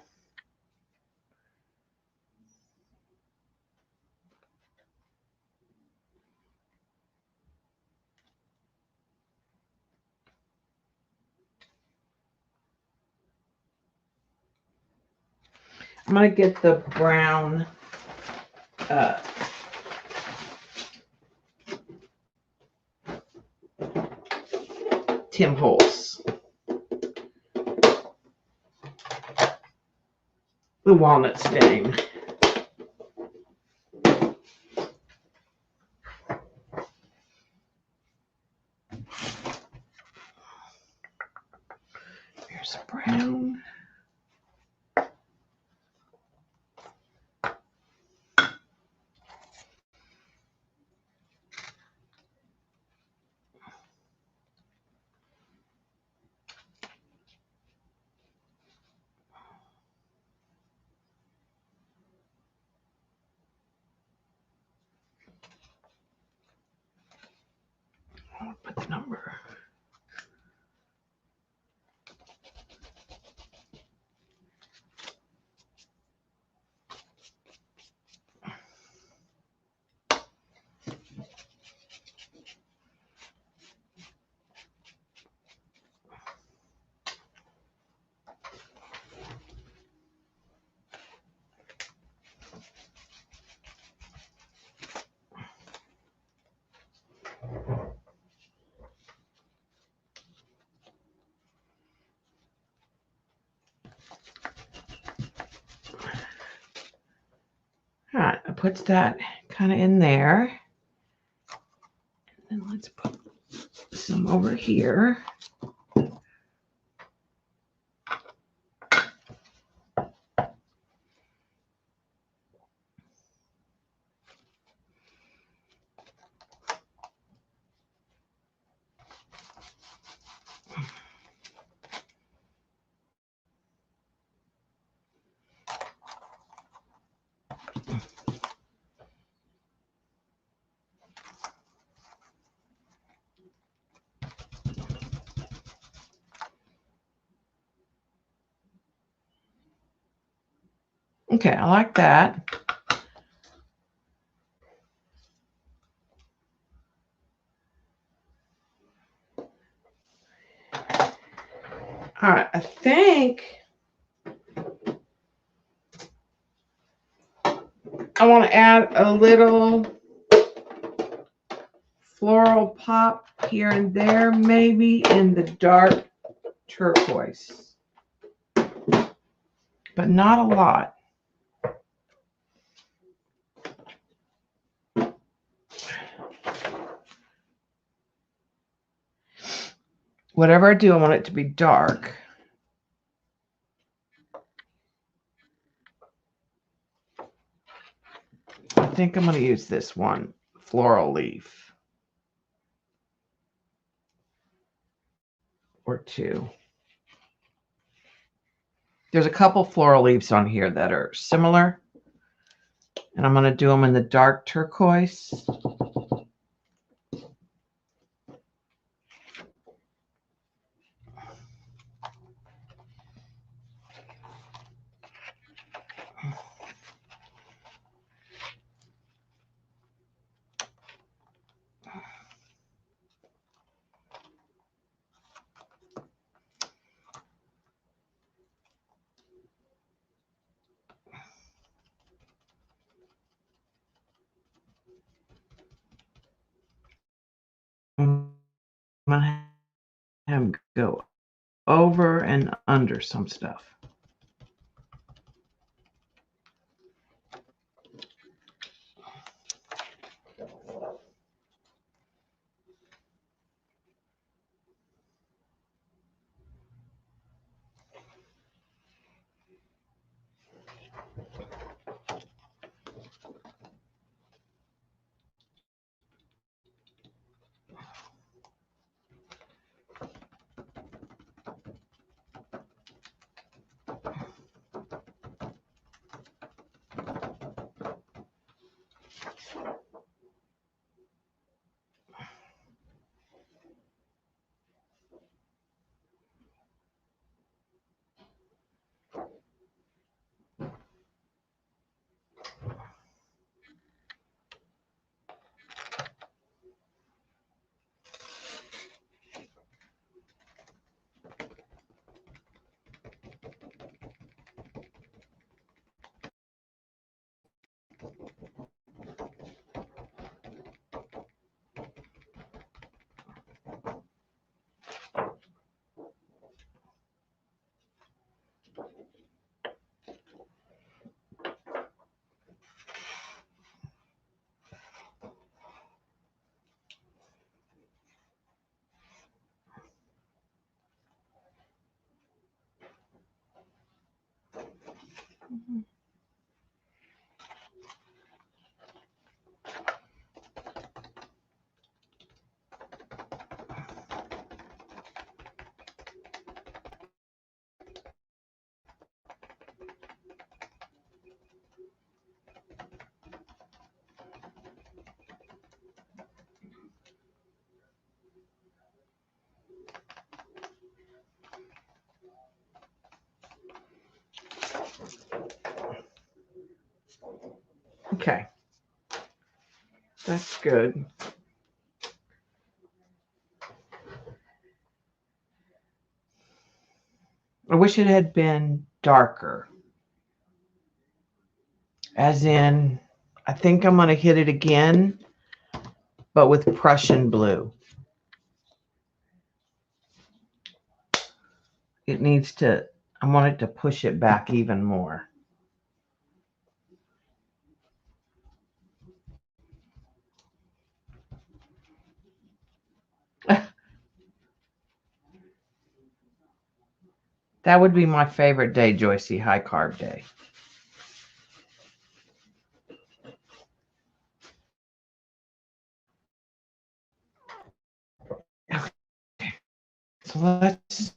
I'm going to get the brown Tim Holtz. The walnut stain. Here's a brown. I'll put the number. All right, it puts that kind of in there. And then let's put some over here. Okay, I like that. All right, I think I want to add a little floral pop here and there, maybe in the dark turquoise, but not a lot. Whatever I do, I want it to be dark. I think I'm going to use this one, floral leaf, or two. There's a couple floral leaves on here that are similar, and I'm going to do them in the dark turquoise. I'm going to have them go over and under some stuff. Okay. That's good. I wish it had been darker. As in, I think I'm going to hit it again, but with Prussian blue. It needs to, I want it to push it back even more. That would be my favorite day, Joycey, high carb day. Okay. So let's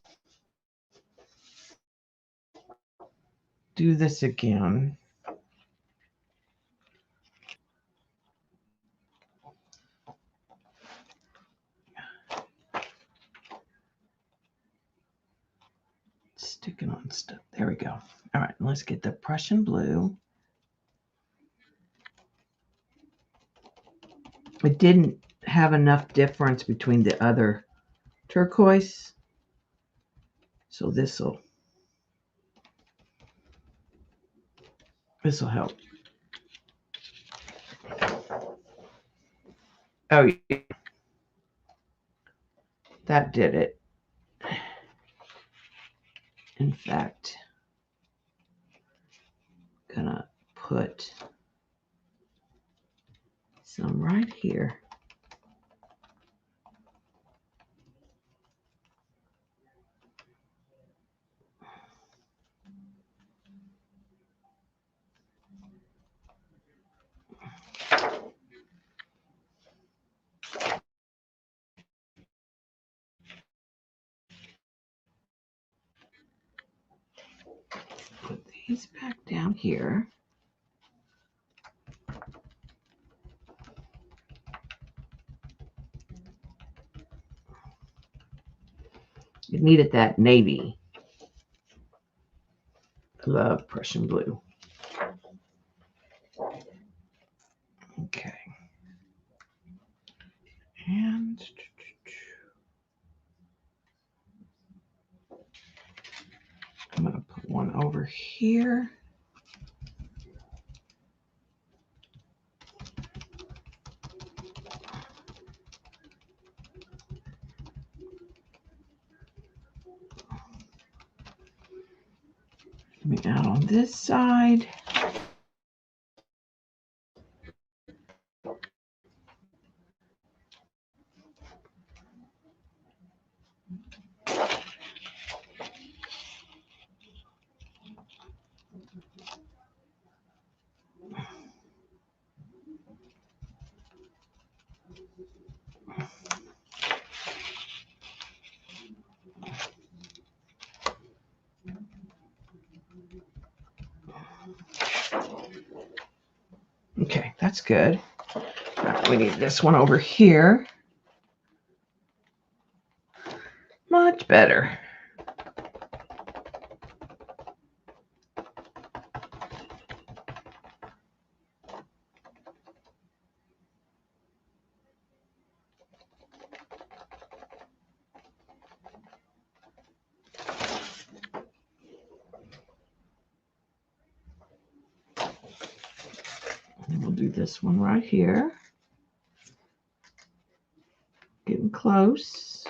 do this again. Sticking on stuff. There we go. All right, let's get the Prussian blue. It didn't have enough difference between the other turquoise, so this'll help. Oh, yeah. That did it. In fact, gonna put some right here. Put these back down here. It needed that navy. I love Prussian blue. Okay. And I'm going to put one over here. Coming out on this side. Okay, that's good. We need this one over here. Much better. And we'll do this one right here. Getting close.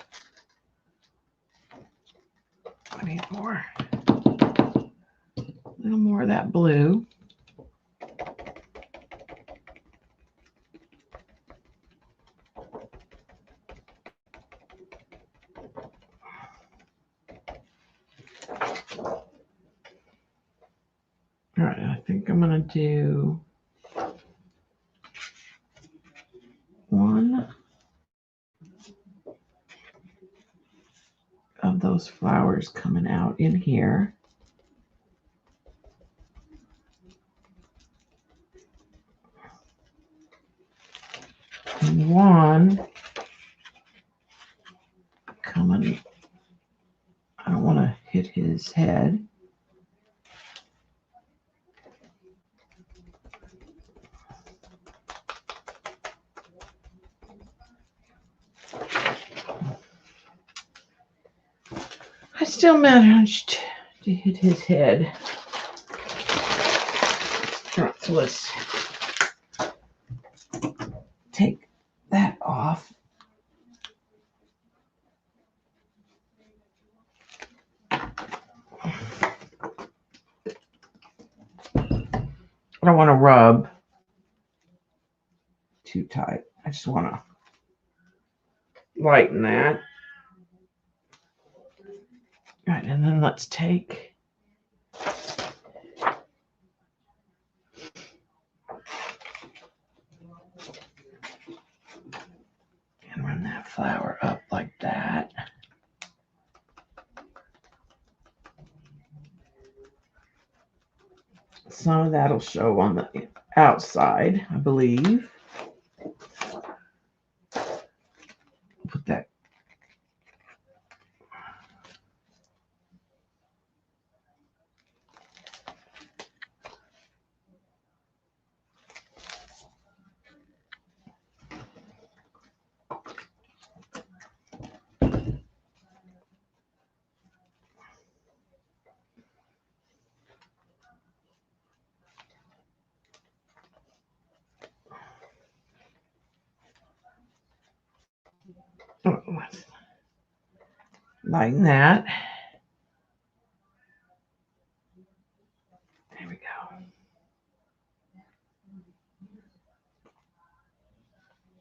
I need more. A little more of that blue. All right, I think I'm going to do one of those flowers coming out in here. And one coming, I don't want to hit his head. still managed to hit his head. All right, so let's take that off. I don't want to rub too tight. I just want to lighten that. All right, and then let's take and run that flower up like that. Some of that'll show on the outside, I believe. Put that. Lighten that. There we go.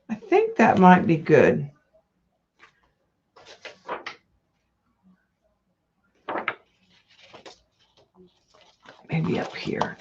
I think that might be good. Maybe up here.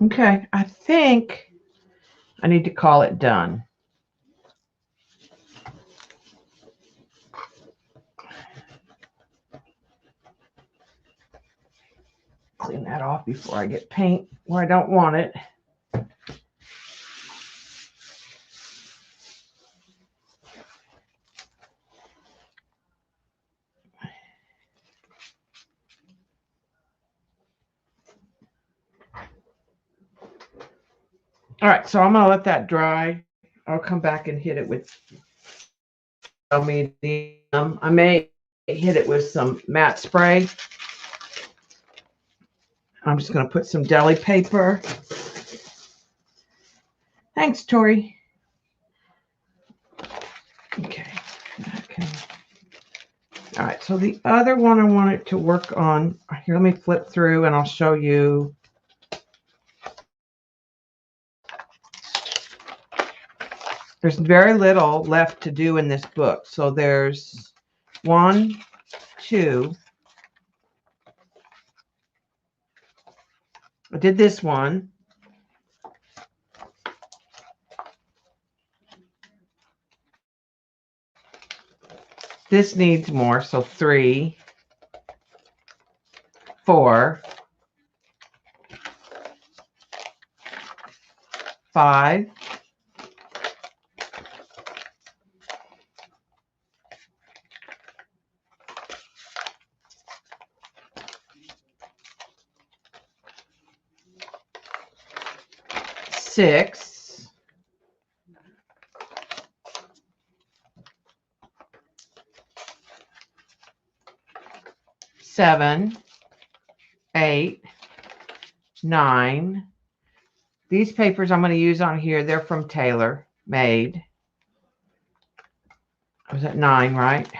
Okay, I think I need to call it done. Clean that off before I get paint where I don't want it. All right, so I'm going to let that dry. I'll come back and hit it with medium. I may hit it with some matte spray. I'm just going to put some deli paper. Thanks, Tori. Okay. All right, so the other one I wanted to work on, here, let me flip through and I'll show you. There's very little left to do in this book. So there's 1, 2. I did this one. This needs more, so 3, 4, 5, 6, 7, 8, 9. These papers I'm going to use on here, they're from Tailor Made. I was at 9, right?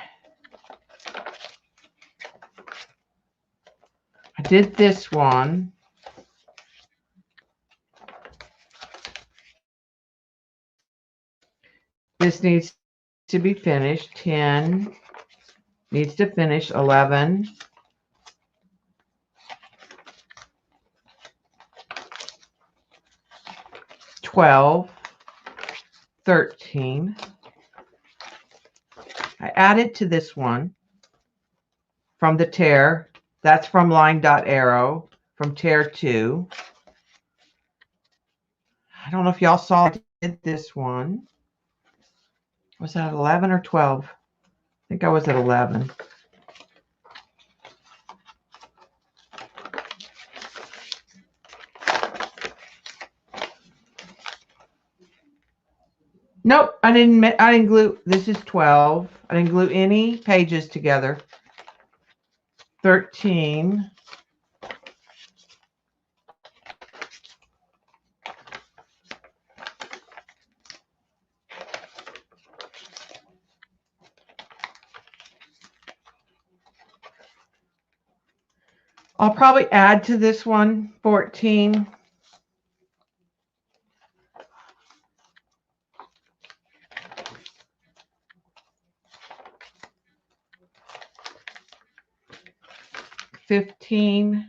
I did this one. This needs to be finished. 10 needs to finish. 11. 12, 13. I added to this one from the tear. That's from line dot arrow from tear 2. I don't know if y'all saw I did this one. Was that 11 or 12? I think I was at 11. Nope, I didn't glue. This is 12. I didn't glue any pages together. 13. I'll probably add to this one 14. 15.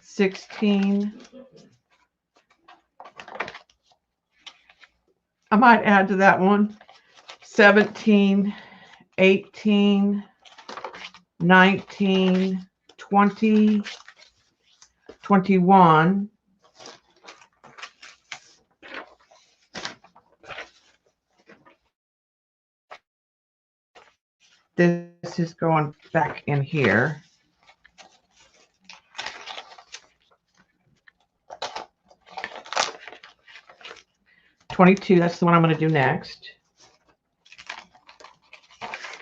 16. I might add to that one 17, 18, 19, 20, 21. This is going back in here. 22, that's the one I'm going to do next.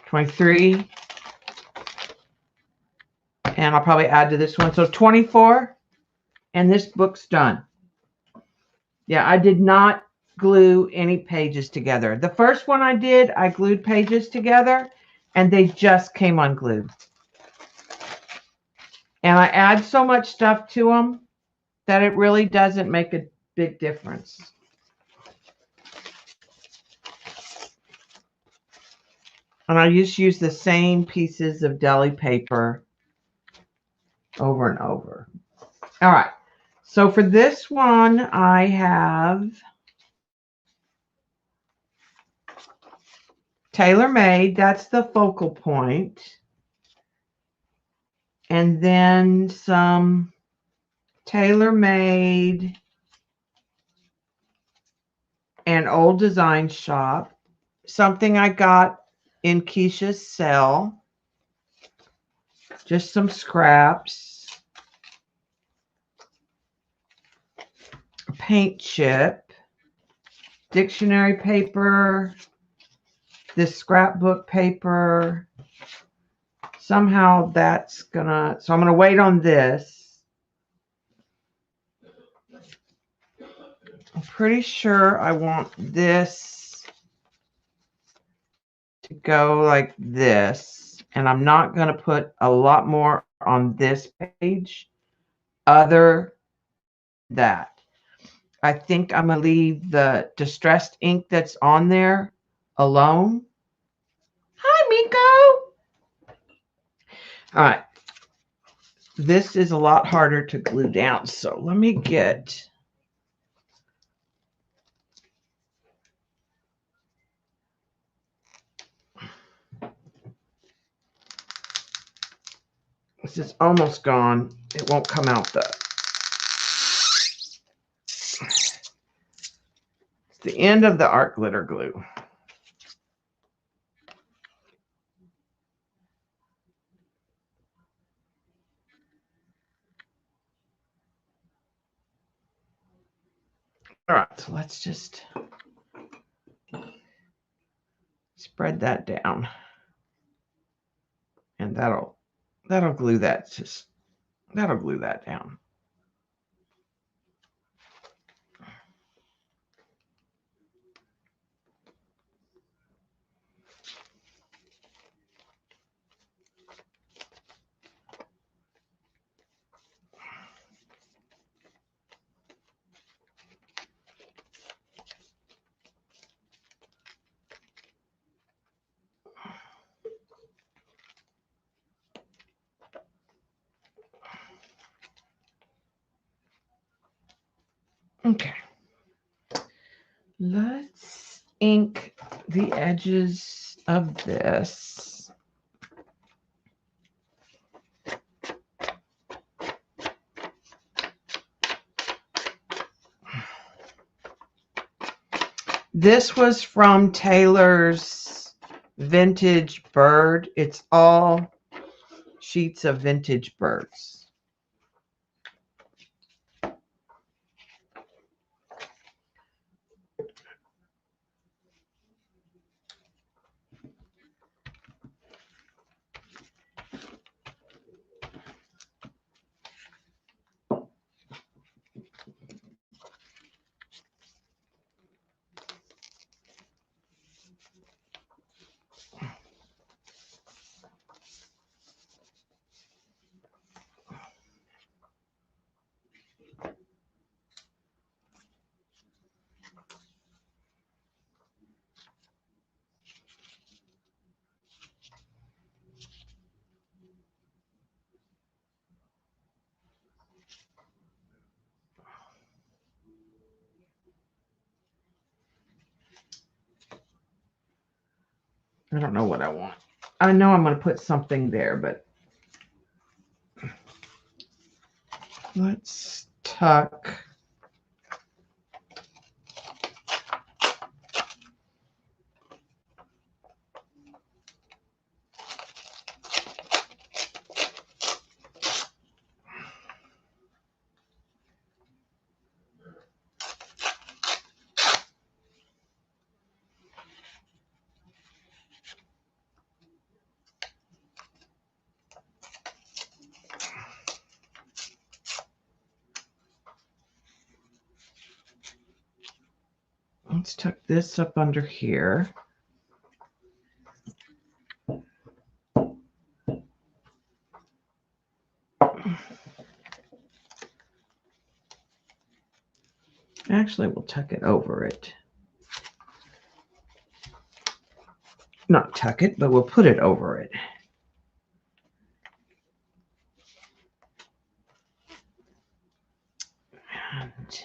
23. And I'll probably add to this one. So 24, and this book's done. Yeah, I did not glue any pages together. The first one I did, I glued pages together, and they just came unglued. And I add so much stuff to them that it really doesn't make a big difference. And I just use the same pieces of deli paper over and over. All right. So for this one, I have tailor-made. That's the focal point. And then some tailor-made and old design shop. Something I got in Keisha's cell. Just some scraps. A paint chip. Dictionary paper. This scrapbook paper. Somehow that's gonna, so I'm gonna wait on this. I'm pretty sure I want this to go like this. And I'm not gonna put a lot more on this page other than that. I think I'm gonna leave the distressed ink that's on there alone. Hi, Miko. All right. This is a lot harder to glue down. So let me get this is almost gone. It won't come out though. It's the end of the art glitter glue. All right, so let's just spread that down. And that'll glue that, that'll glue that down. Okay. Let's ink the edges of this. This was from Taylor's Vintage Bird. It's all sheets of vintage birds. I don't know what I want. I know I'm going to put something there, but let's tuck. Let's tuck this up under here. Actually, we'll tuck it over it. Not tuck it, but we'll put it over it. And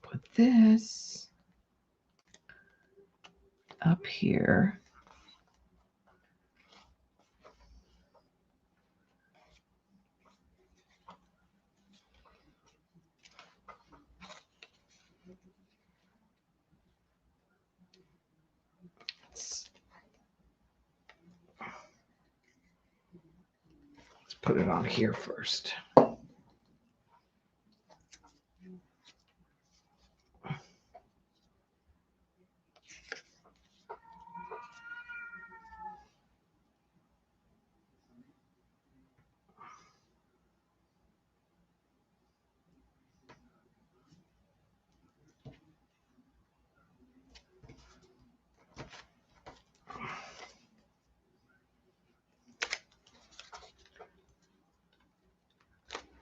put this up here. Let's put it on here first.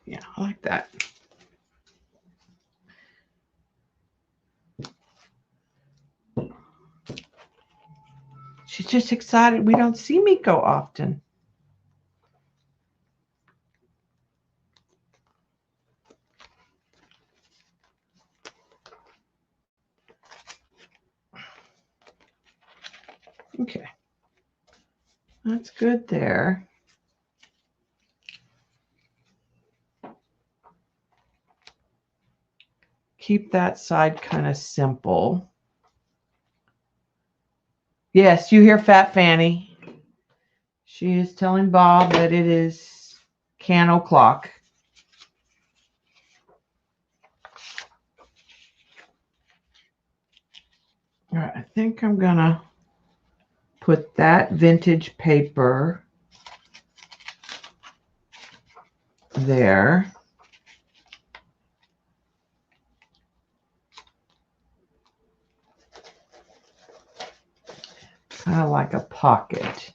Yeah, I like that. She's just excited. We don't see Miko often. Okay. That's good there. Keep that side kind of simple. Yes, you hear Fat Fanny. She is telling Bob that it is can o'clock. All right, I think I'm gonna put that vintage paper there. Kind of like a pocket.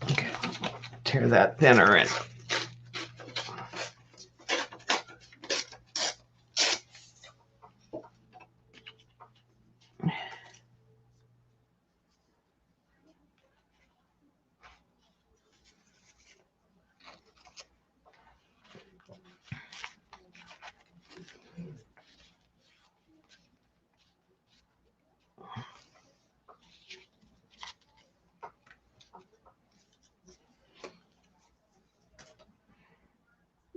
Okay, tear that thinner in.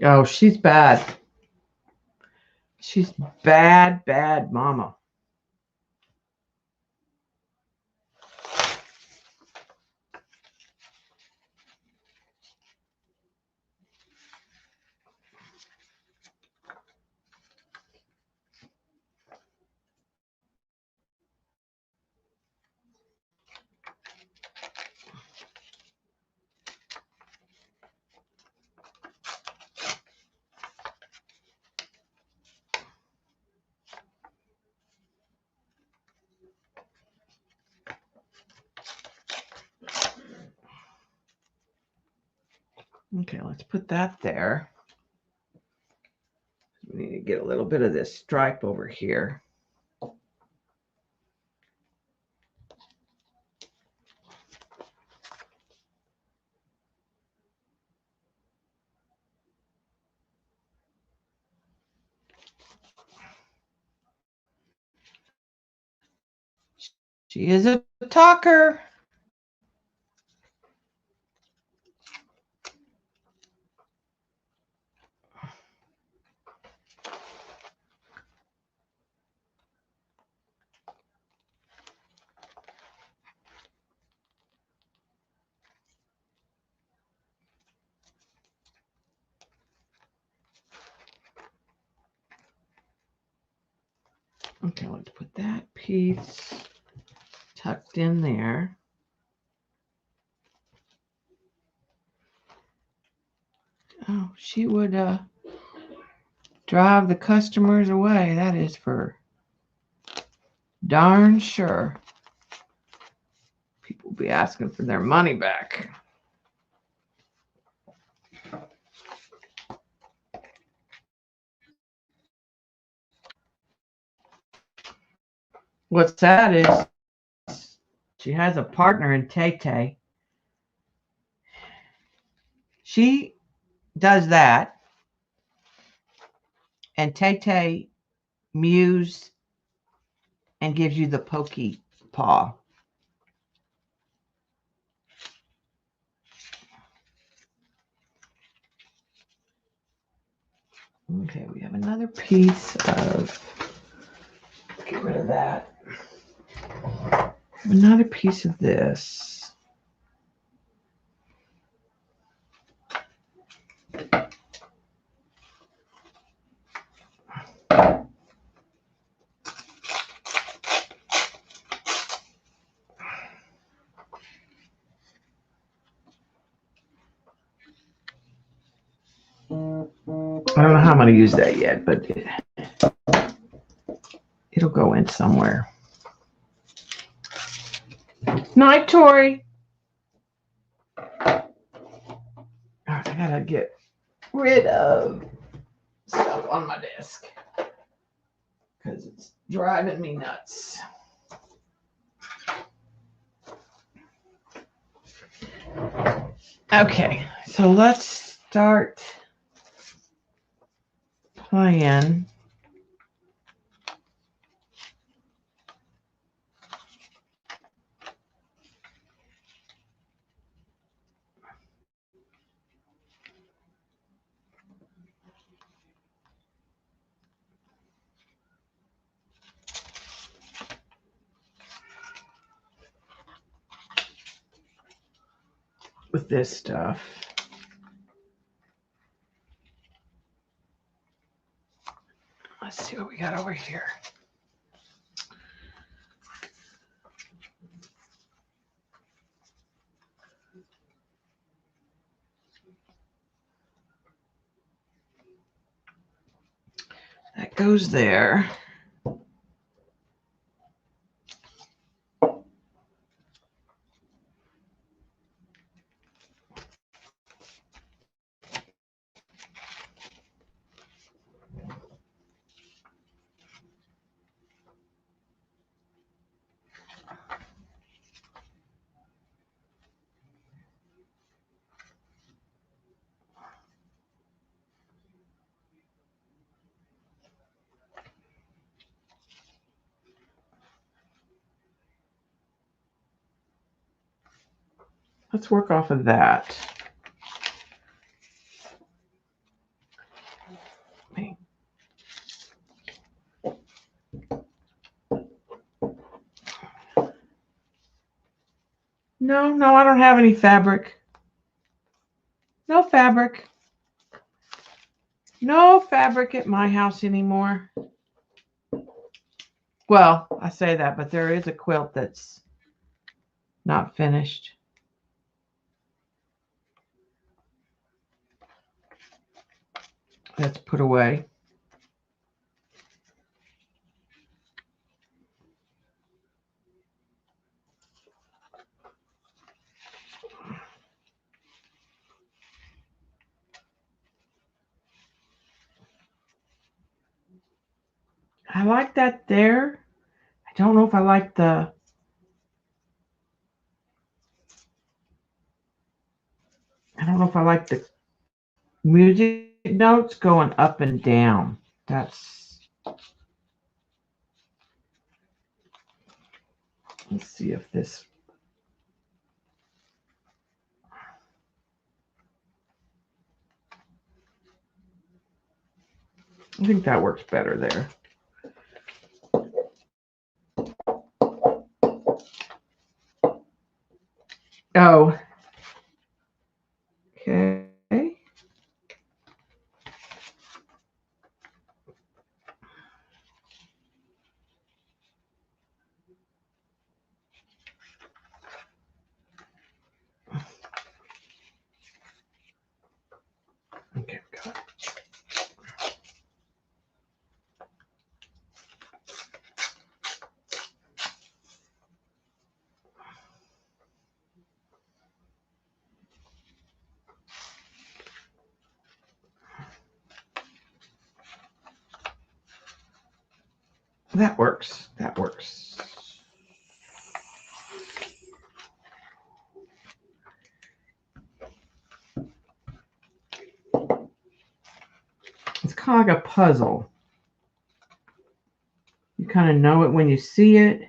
Oh, she's bad. She's bad, bad mama. Okay, let's put that there. We need to get a little bit of this stripe over here. She is a talker. Okay, let's put that piece tucked in there. Oh, she would drive the customers away. That is for darn sure. People be asking for their money back. What's sad is she has a partner in Tay Tay. She does that, and Tay Tay mews and gives you the pokey paw. Okay, we have another piece of, get rid of that. Another piece of this. I don't know how I'm going to use that yet, but it'll go in somewhere. Night, Tori. I gotta get rid of stuff on my desk because it's driving me nuts. Okay, so let's start playing. With this stuff. Let's see what we got over here. That goes there. Let's work off of that. No, I don't have any fabric. No fabric. No fabric at my house anymore. Well, I say that, but there is a quilt that's not finished. That's put away. I like that there. I don't know if I like the music notes going up and down. Let's see if this. I think that works better there. Oh. Okay. Okay, got it. That works. That works. It's kind of like a puzzle. You kind of know it when you see it.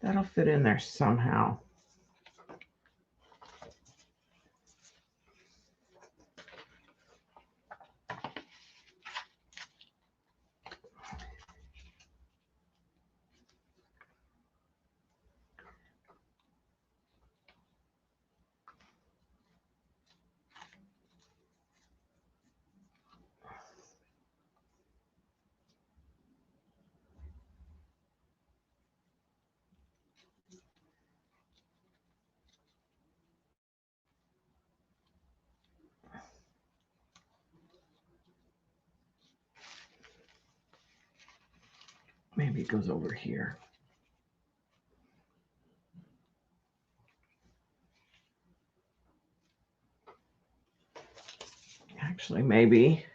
That'll fit in there somehow. Maybe it goes over here. Actually, maybe.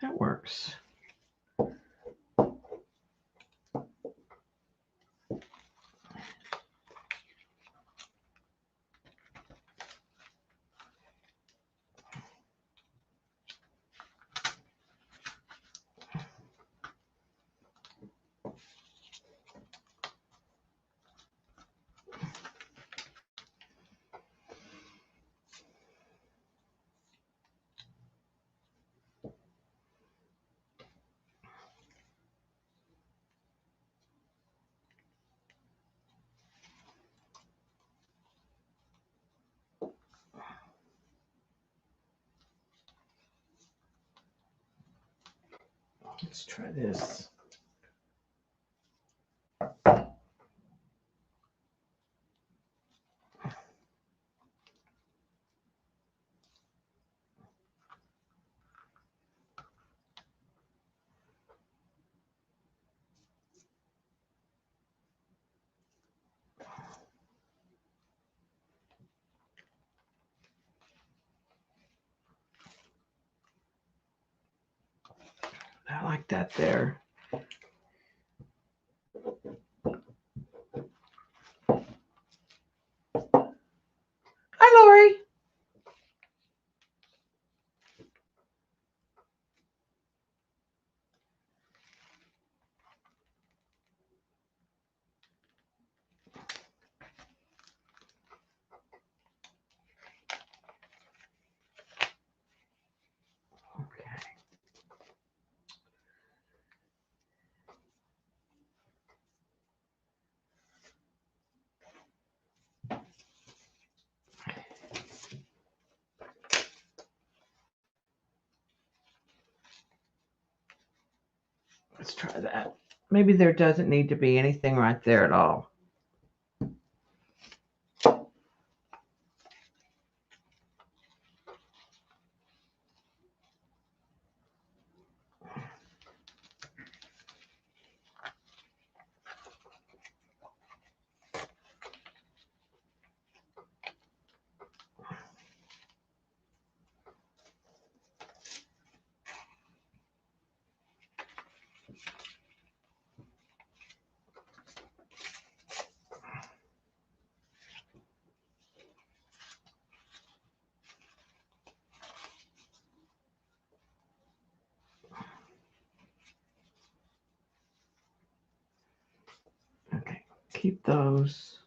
That works. Let's try this. I like that there. Hi, Lori. Let's try that. Maybe there doesn't need to be anything right there at all. Okay, keep those.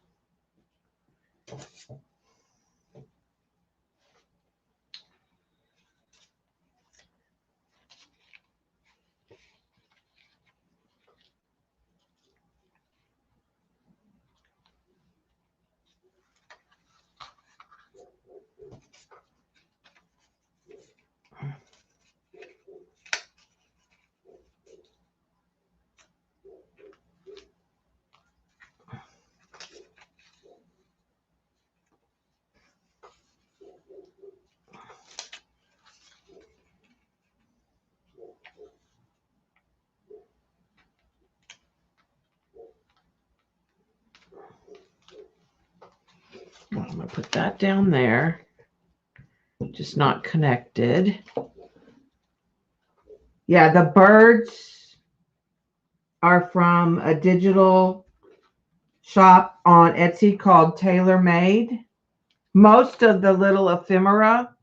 Well, I'm going to put that down there. Just not connected. Yeah, the birds are from a digital shop on Etsy called Tailor Made. Most of the little ephemera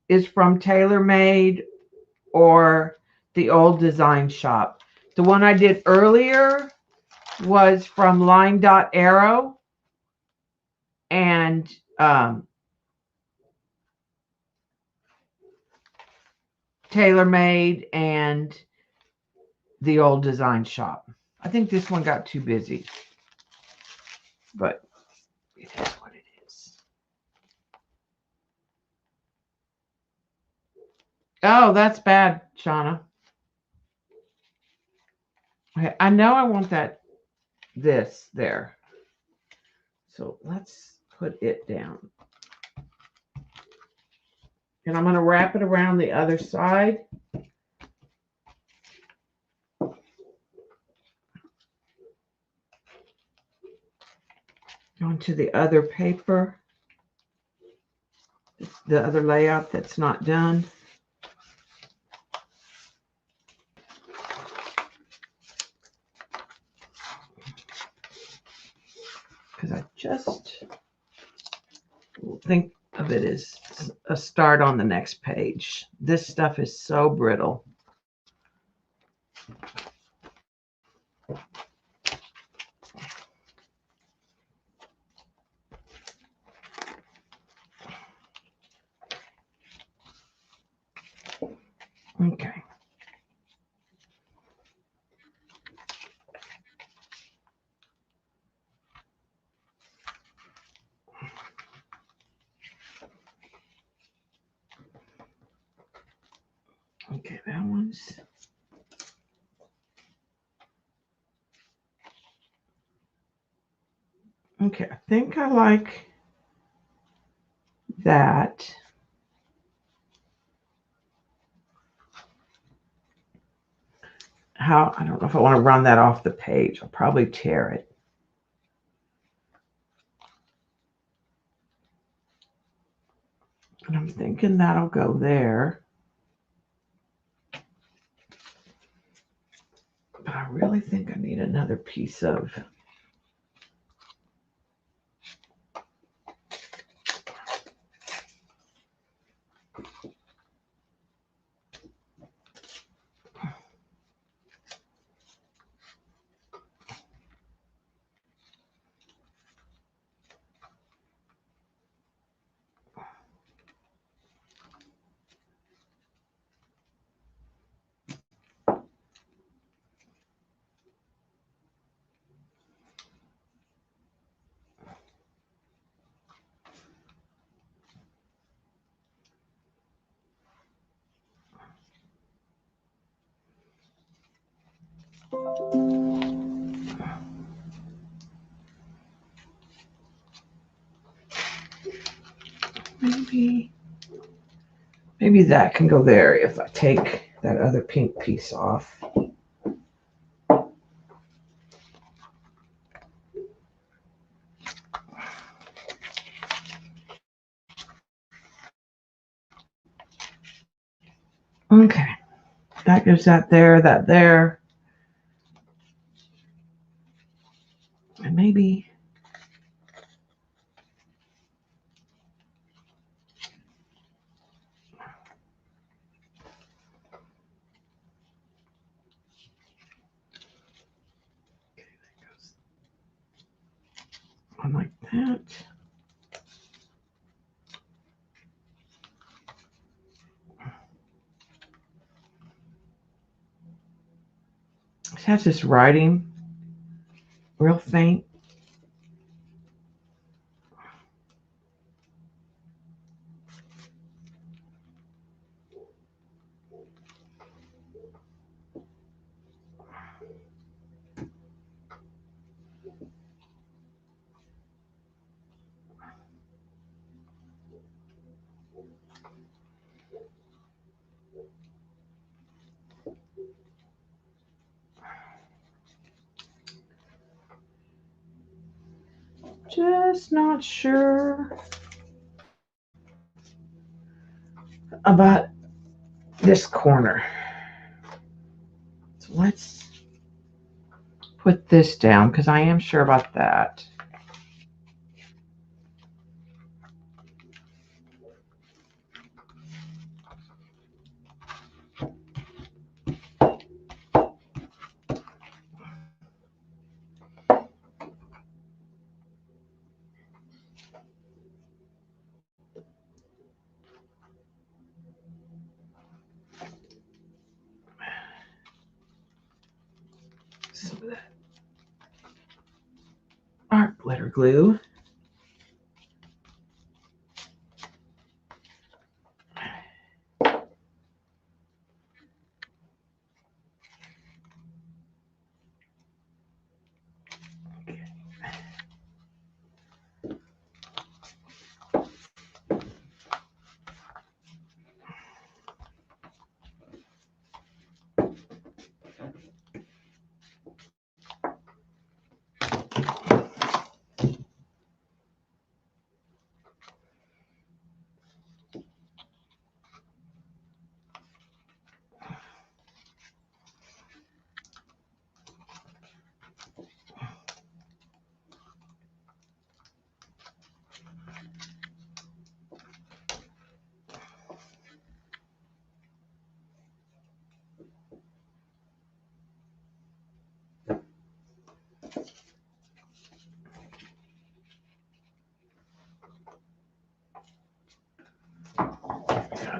is from Tailor Made or the Old Design Shop. The one I did earlier was from Line Dot Arrow and Tailor Made and the Old Design Shop. I think this one got too busy, but it is what it is. Oh, that's bad, Shauna. Okay, I know I want this there. So let's put it down. And I'm going to wrap it around the other side. Onto the other paper. The other layout that's not done. Because I just think of it as a start on the next page. This stuff is so brittle. Okay. Okay, that one's. Okay, I think I like that. I don't know if I want to run that off the page. I'll probably tear it. And I'm thinking that'll go there. But I really think I need another piece of. Maybe that can go there if I take that other pink piece off. Okay, that gives that there. And maybe one like that. It has this writing real faint. Just not sure about this corner. So let's put this down because I am sure about that. Some of that art glitter glue.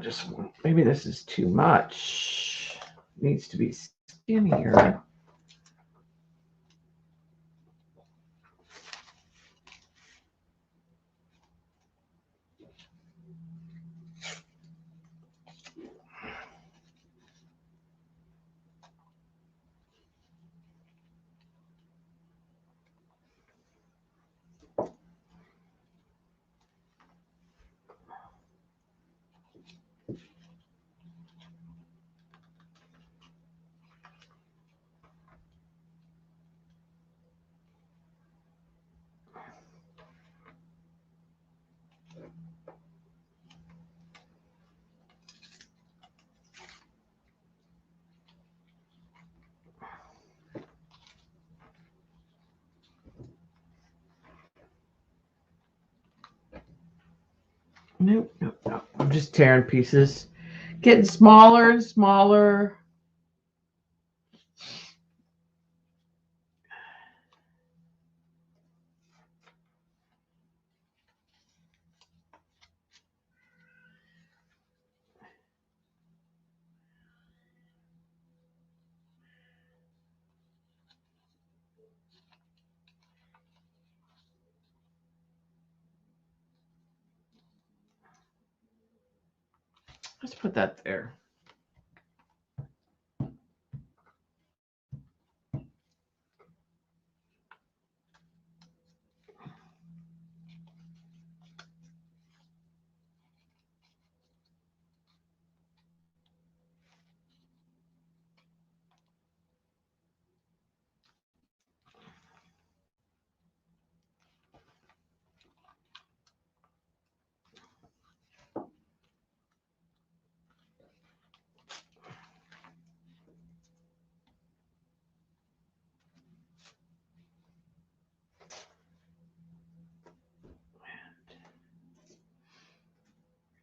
just want, maybe this is too much. Needs to be skinnier. Nope, nope, nope. I'm just tearing pieces. Getting smaller and smaller. Let's put that there.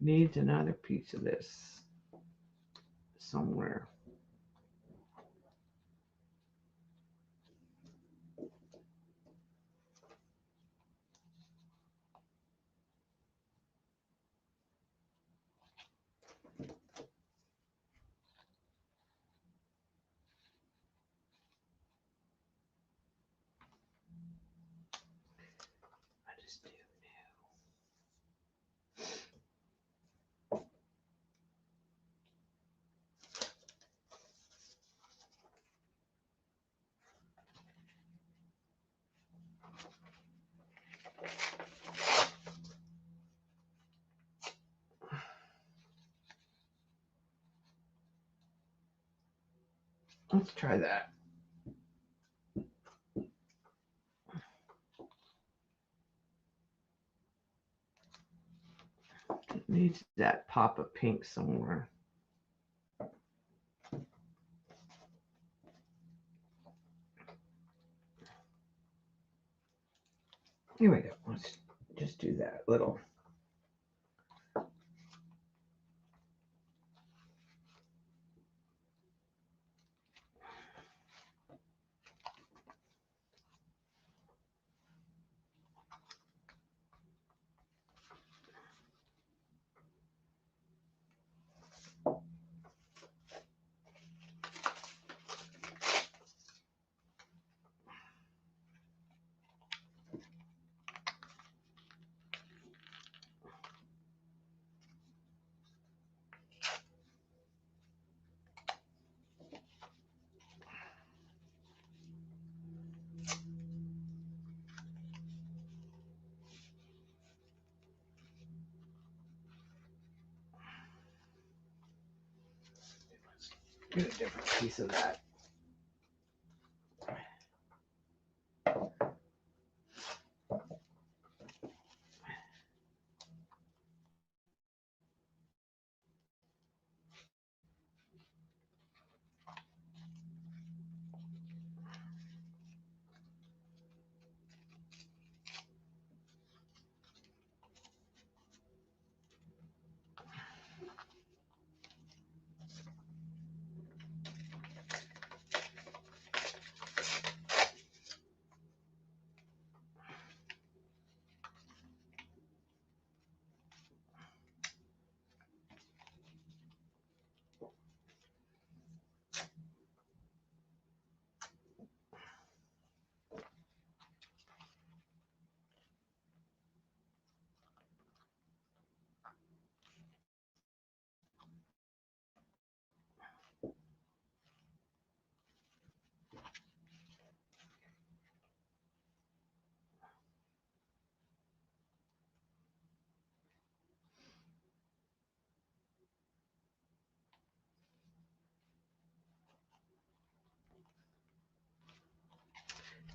Needs another piece of this somewhere. I just do. Let's try that. It needs that pop of pink somewhere. Here we go. Let's just do that little. Get a different piece of that.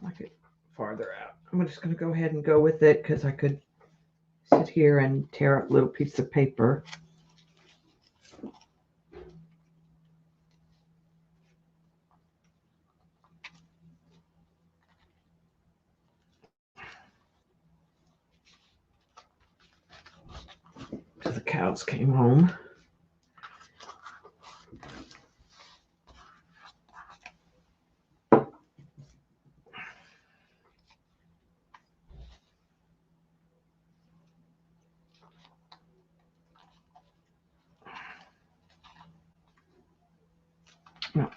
like it farther out. I'm just going to go ahead and go with it because I could sit here and tear up little pieces of paper. So the cows came home. No.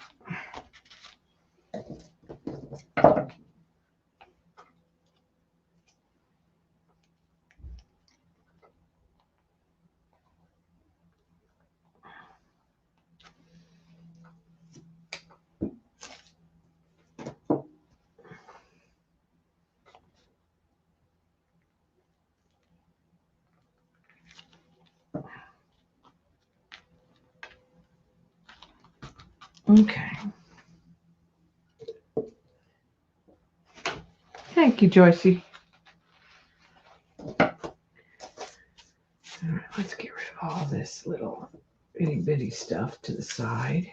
Okay. Thank you, Joycey. All right, let's get rid of all this little itty bitty stuff to the side.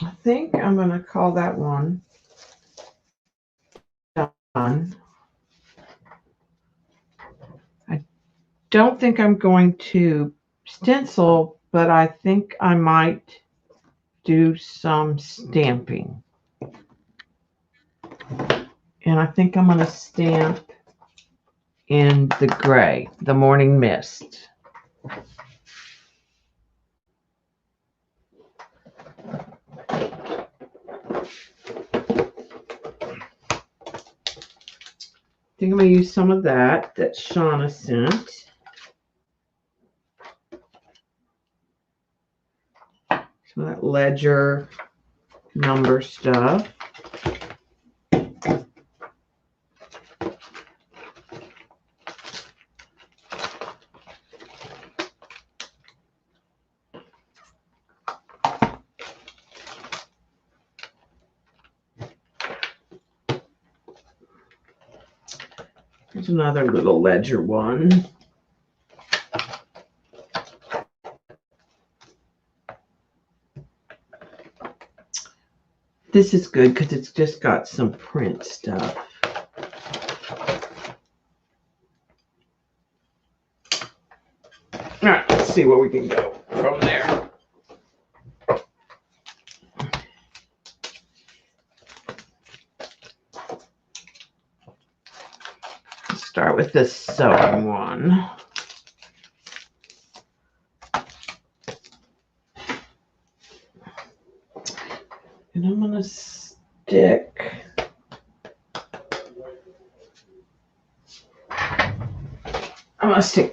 I think I'm going to call that one done. I don't think I'm going to stencil, but I think I might do some stamping. And I think I'm going to stamp in the gray, the morning mist. I think I'm going to use some of that Shauna sent. Some of that ledger number stuff. Here's another little ledger one. This is good because it's just got some print stuff. All right, let's see where we can go from there. Let's start with this sewing one. And I'm going to stick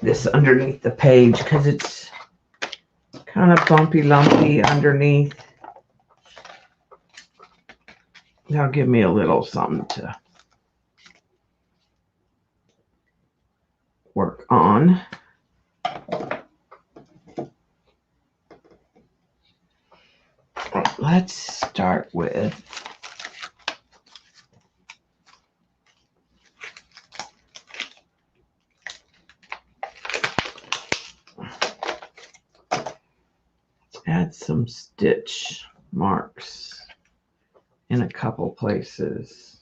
this underneath the page because it's kind of bumpy, lumpy underneath. That'll give me a little something to work on. Let's start with add some stitch marks in a couple places.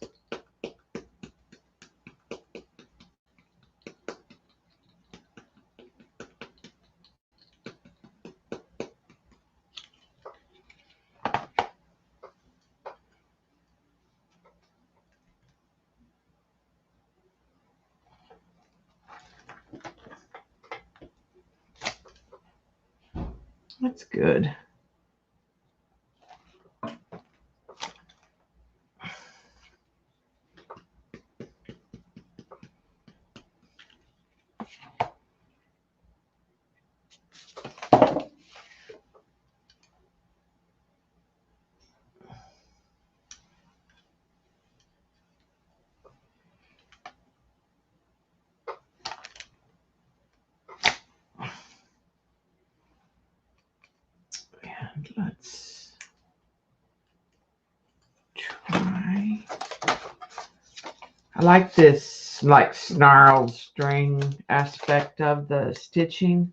That's good. let's try. I like this like snarled string aspect of the stitching.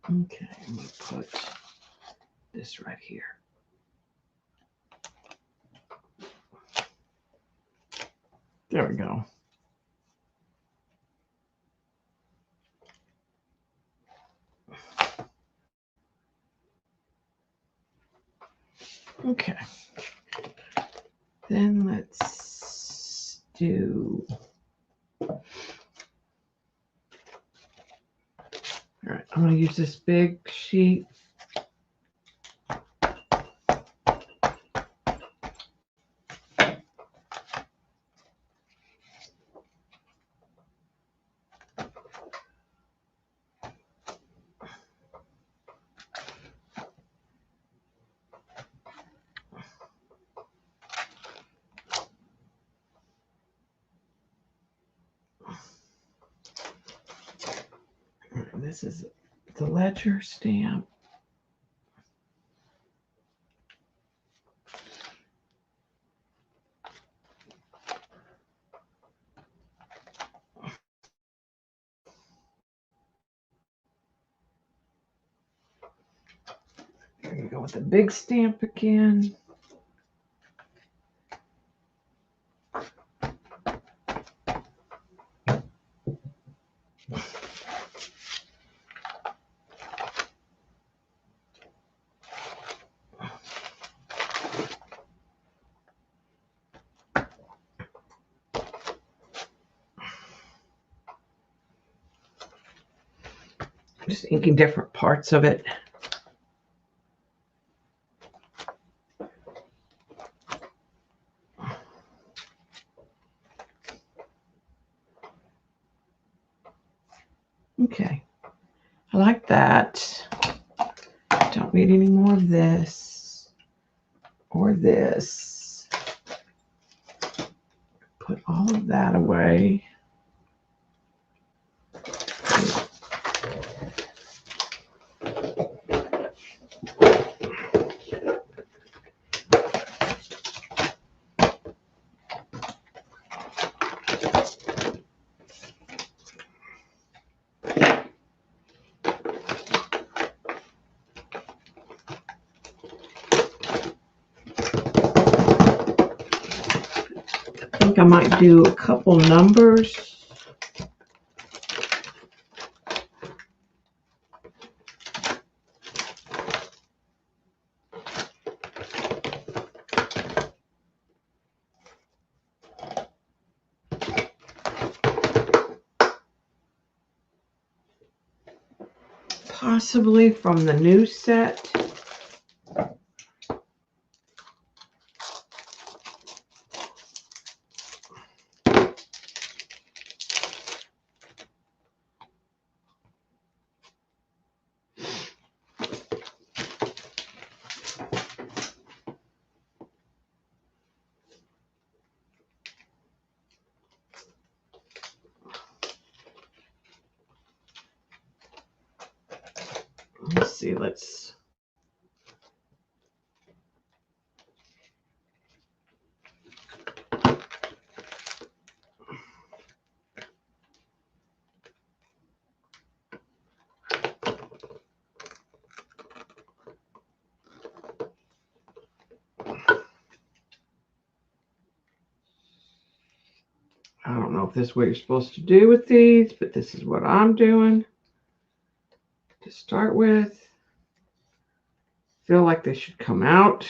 Okay, I'm going to put this right here. There we go. Okay. Then let's do. All right, I'm going to use this big sheet. This is the ledger stamp. Here you go with the big stamp again. Just inking different parts of it. Okay, I like that. Don't need any more of this or this. Put all of that away. I might do a couple numbers. Possibly from the new set. Let's see, let's. I don't know if this is what you're supposed to do with these, but this is what I'm doing to start with. Feel like they should come out.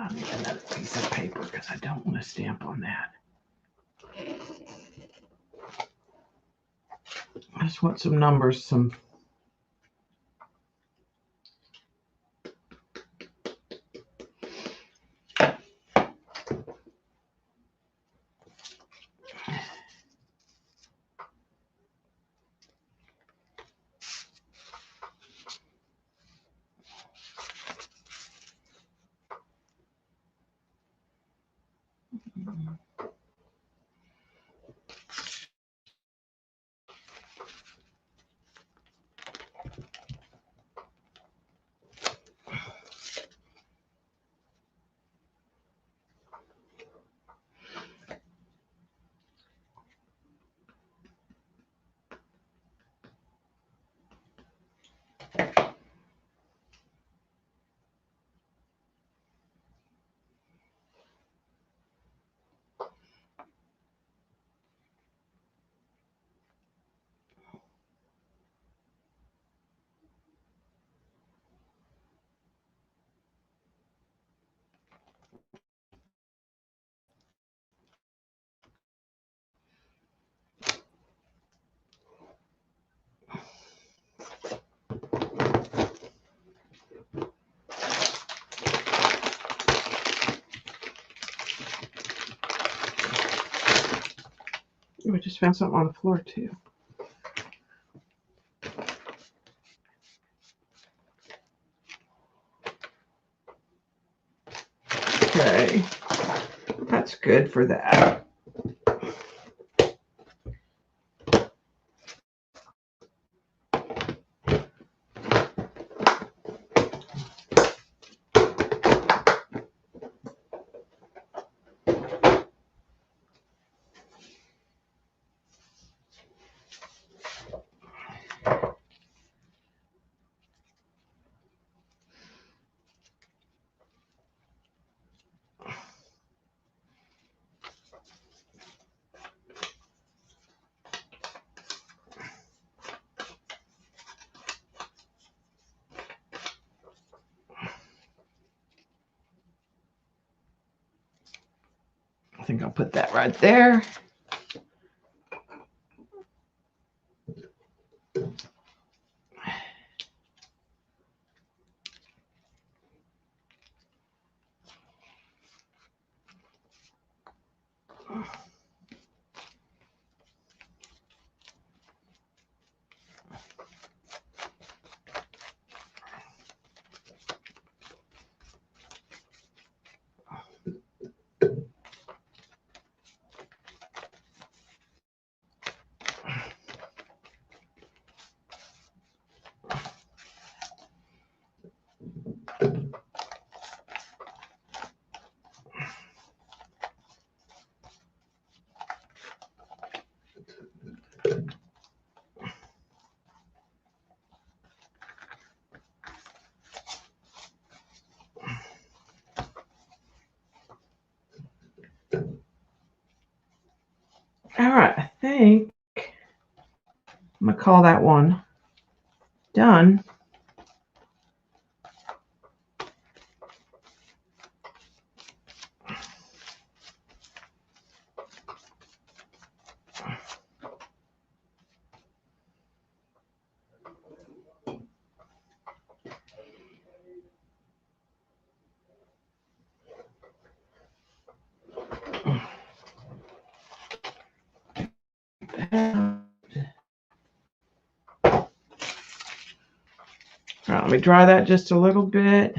I need another piece of paper because I don't want to stamp on that. I just want some numbers, some. Oh, I just found something on the floor too. Okay, that's good for that. I think I'll put that right there. All right, I think I'm gonna call that one done. All right, let me dry that just a little bit.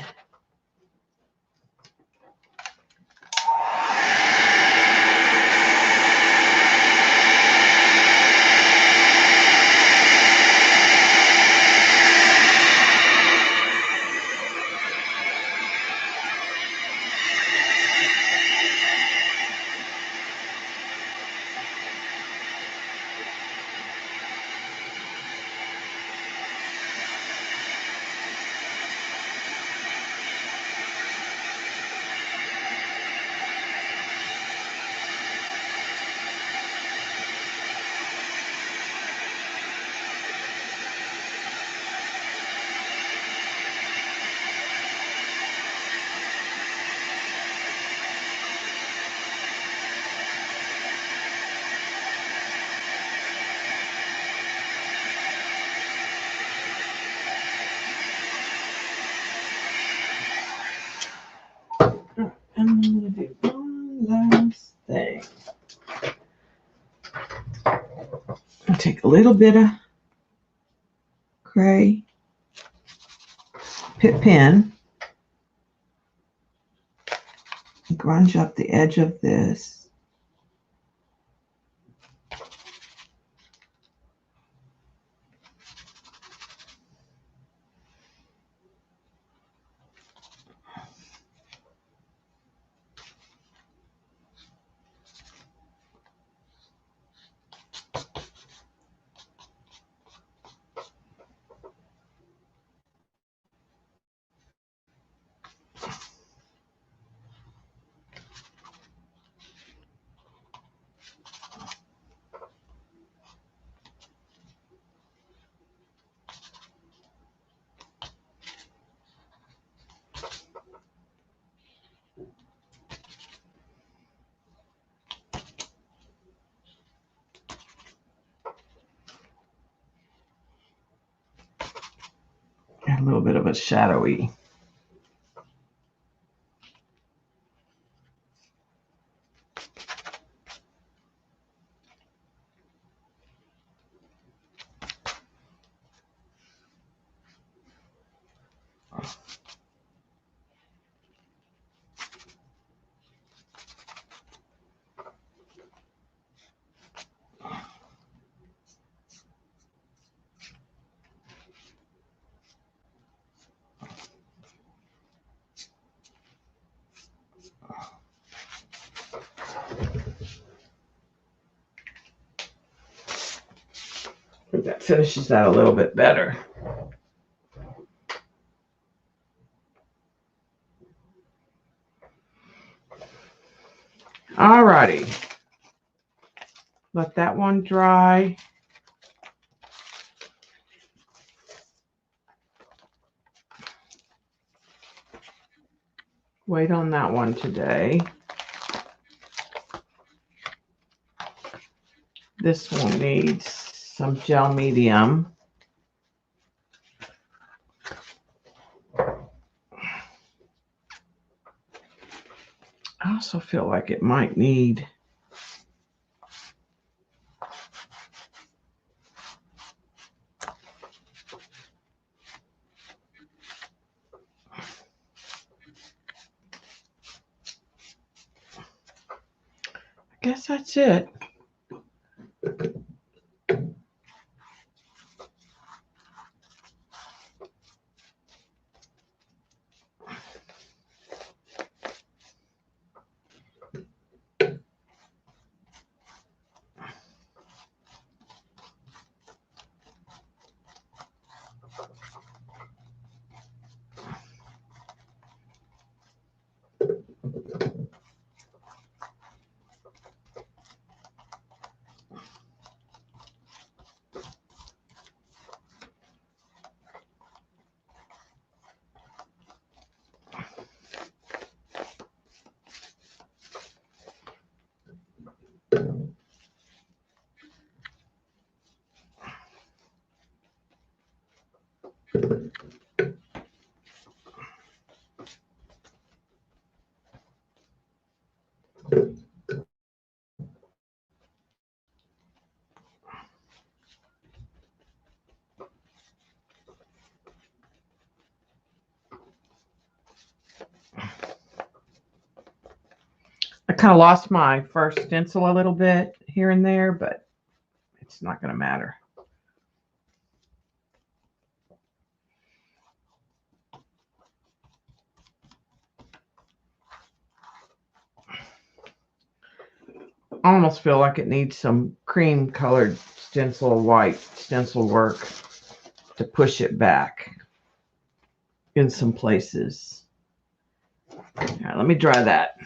take a little bit of gray pit pen and grunge up the edge of this. A little bit of a shadowy. I think that finishes that a little bit better. Alrighty. Let that one dry. Wait on that one today. This one needs some gel medium. I also feel like it might need I guess that's it. I kind of lost my first stencil a little bit here and there, but it's not going to matter. I almost feel like it needs some cream colored stencil, white stencil work to push it back in some places. All right, let me dry that.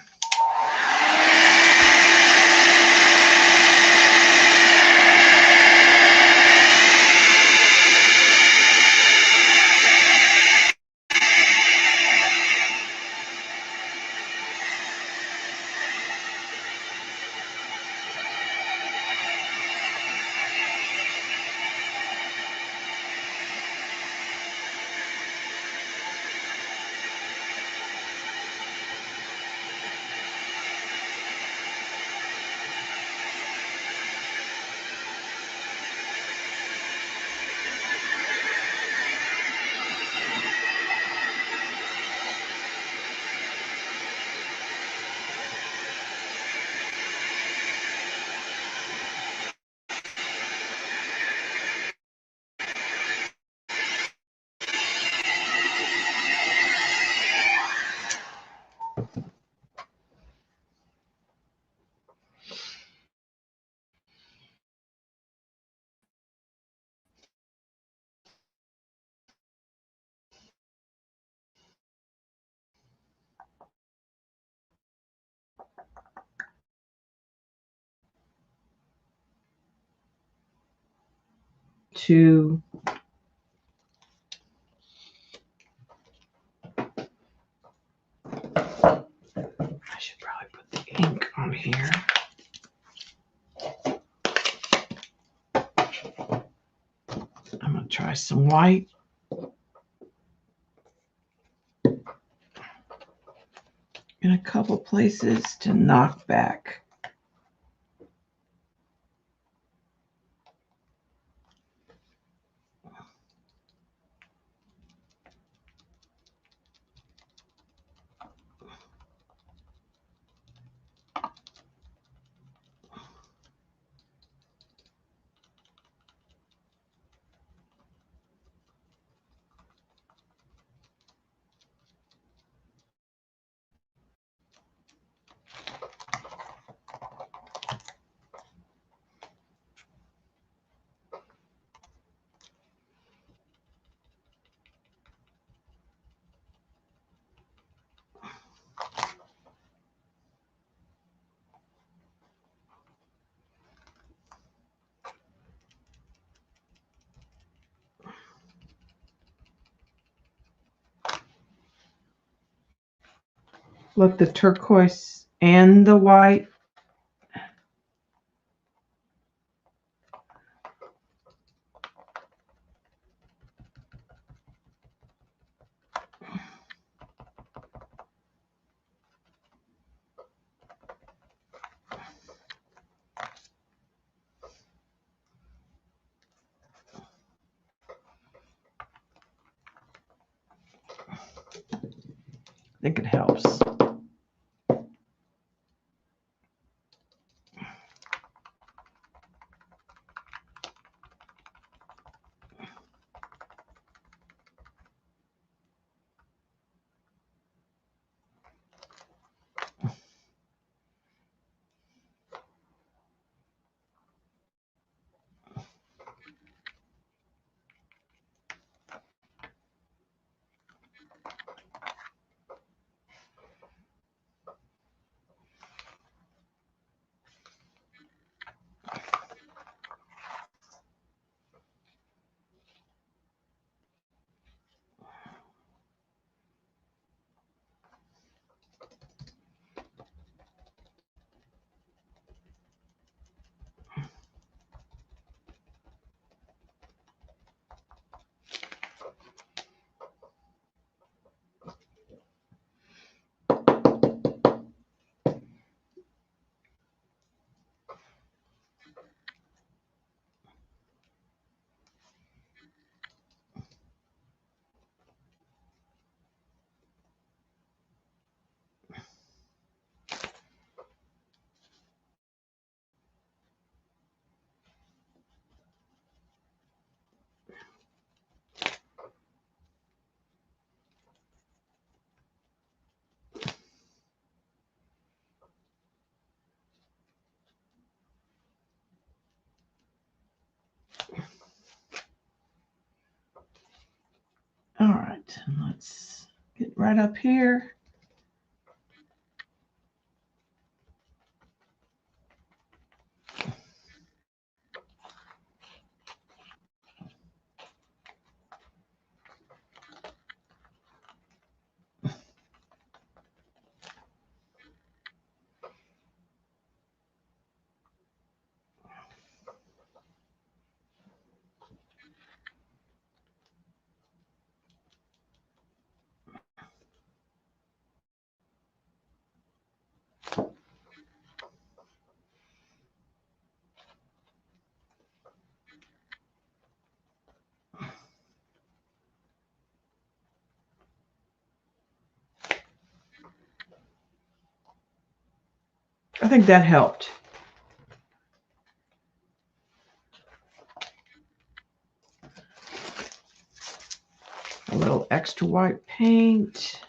to I should probably put the ink on here. I'm going to try some white. In a couple places to knock back. Let the turquoise and the white I think it helps. All right, let's get right up here. I think that helped. A little extra white paint.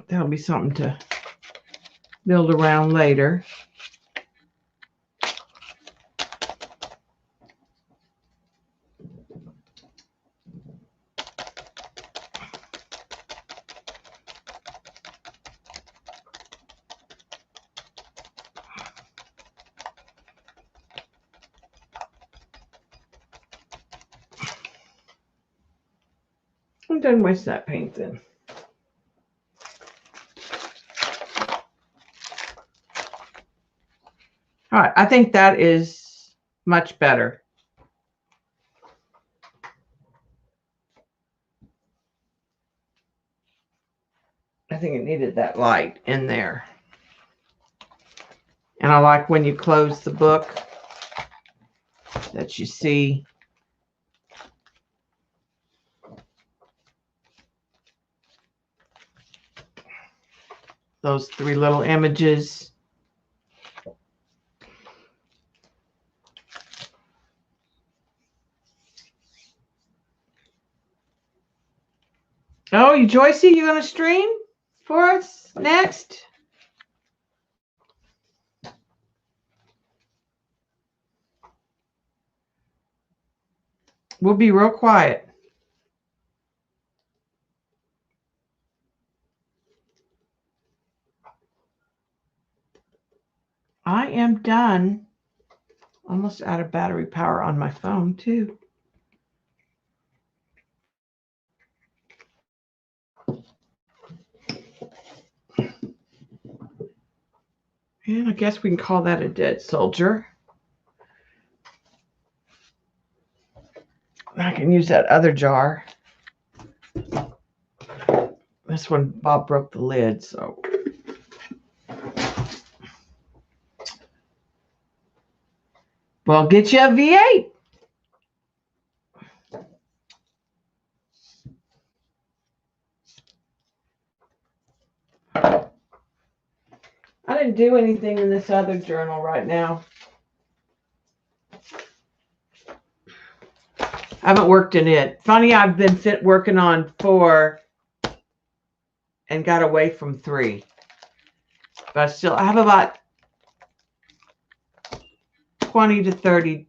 That'll be something to build around later. I'm done with that paint then. All right, I think that is much better. I think it needed that light in there. And I like when you close the book that you see those three little images. Oh, Joycey, you gonna stream for us next? We'll be real quiet. I am done. Almost out of battery power on my phone too. And I guess we can call that a dead soldier. I can use that other jar. This one, Bob broke the lid, so. Well, get you a V8. I didn't do anything in this other journal right now. I haven't worked in it. Funny, I've been working on 4 and got away from 3. But I have about 20 to 30.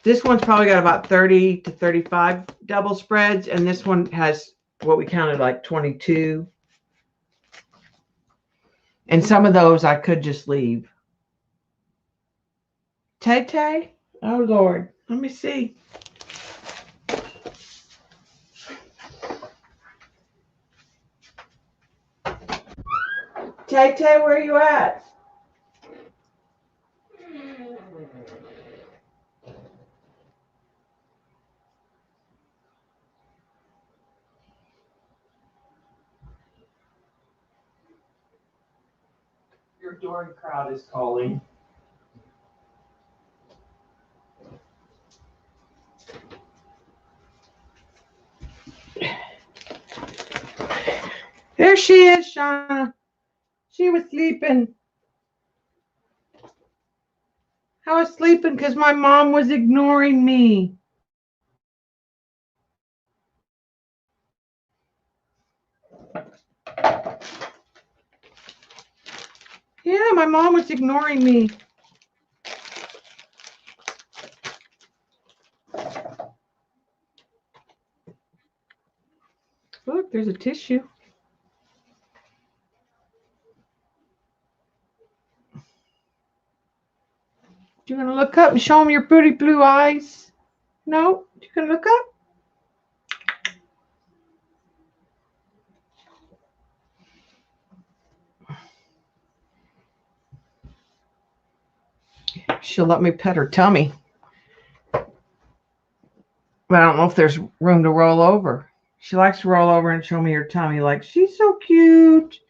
This one's probably got about 30 to 35 double spreads, and this one has what we counted like 22. And some of those I could just leave. Tay-Tay? Oh, Lord. Let me see. Tay-Tay, where are you at? Your adoring crowd is calling. There she is, Shauna. She was sleeping. I was sleeping because my mom was ignoring me. Yeah, my mom was ignoring me. Look, there's a tissue. You gonna look up and show them your pretty blue eyes? No? You gonna look up? She'll let me pet her tummy. But I don't know if there's room to roll over. She likes to roll over and show me her tummy like, she's so cute.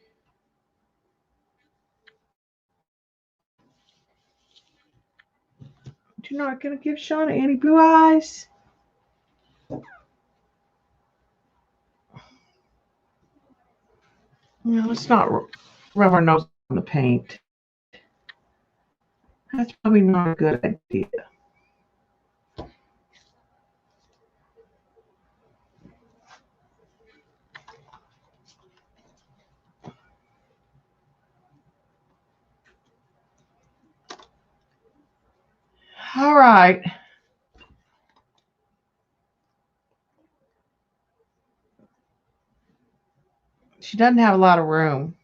You're not going to give Shauna any blue eyes? No, let's not rub our nose on the paint. That's probably not a good idea. All right. She doesn't have a lot of room.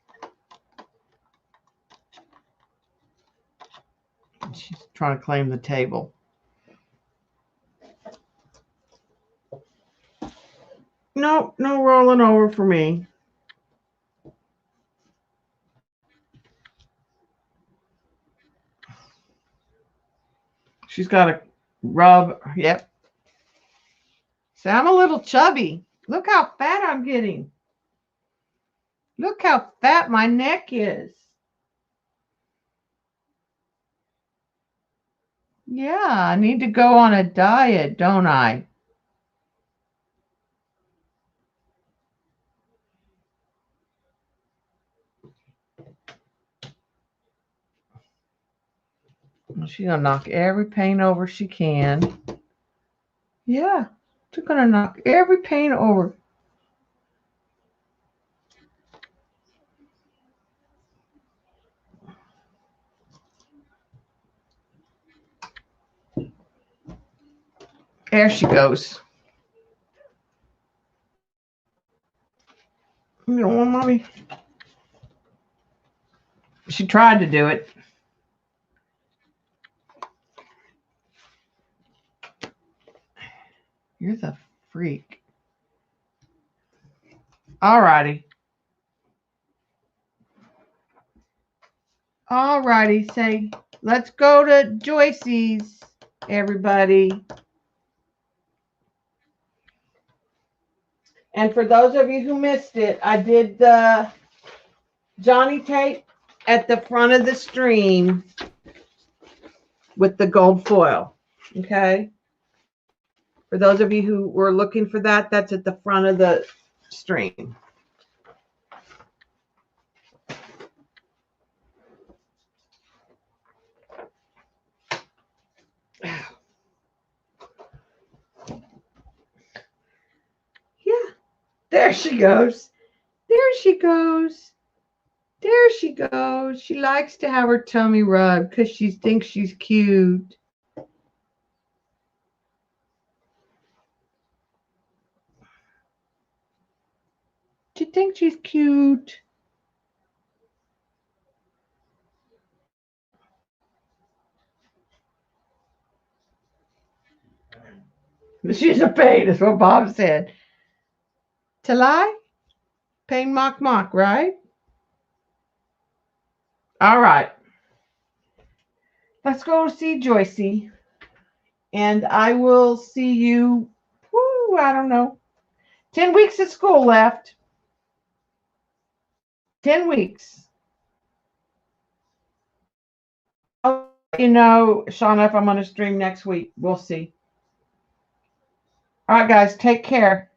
She's trying to claim the table. No rolling over for me. She's got to rub. Yep. So I'm a little chubby. Look how fat I'm getting. Look how fat my neck is. Yeah, I need to go on a diet, don't I? She's going to knock every paint over she can. Yeah, she's going to knock every paint over. There she goes. You don't want mommy? She tried to do it. You're the freak. All righty. All righty. Say, let's go to Joyce's, everybody. And for those of you who missed it, I did the Johnny tape at the front of the stream with the gold foil. Okay. For those of you who were looking for that, that's at the front of the stream. Yeah, there she goes. There she goes. There she goes. She likes to have her tummy rubbed because she thinks she's cute. She thinks she's cute. She's a pain, is what Bob said. To lie? Pain, mock, right? All right. Let's go see Joycey. And I will see you, I don't know, 10 weeks of school left. 10 weeks. I'll let you know, Shauna, if I'm going to stream next week. We'll see. All right, guys, take care.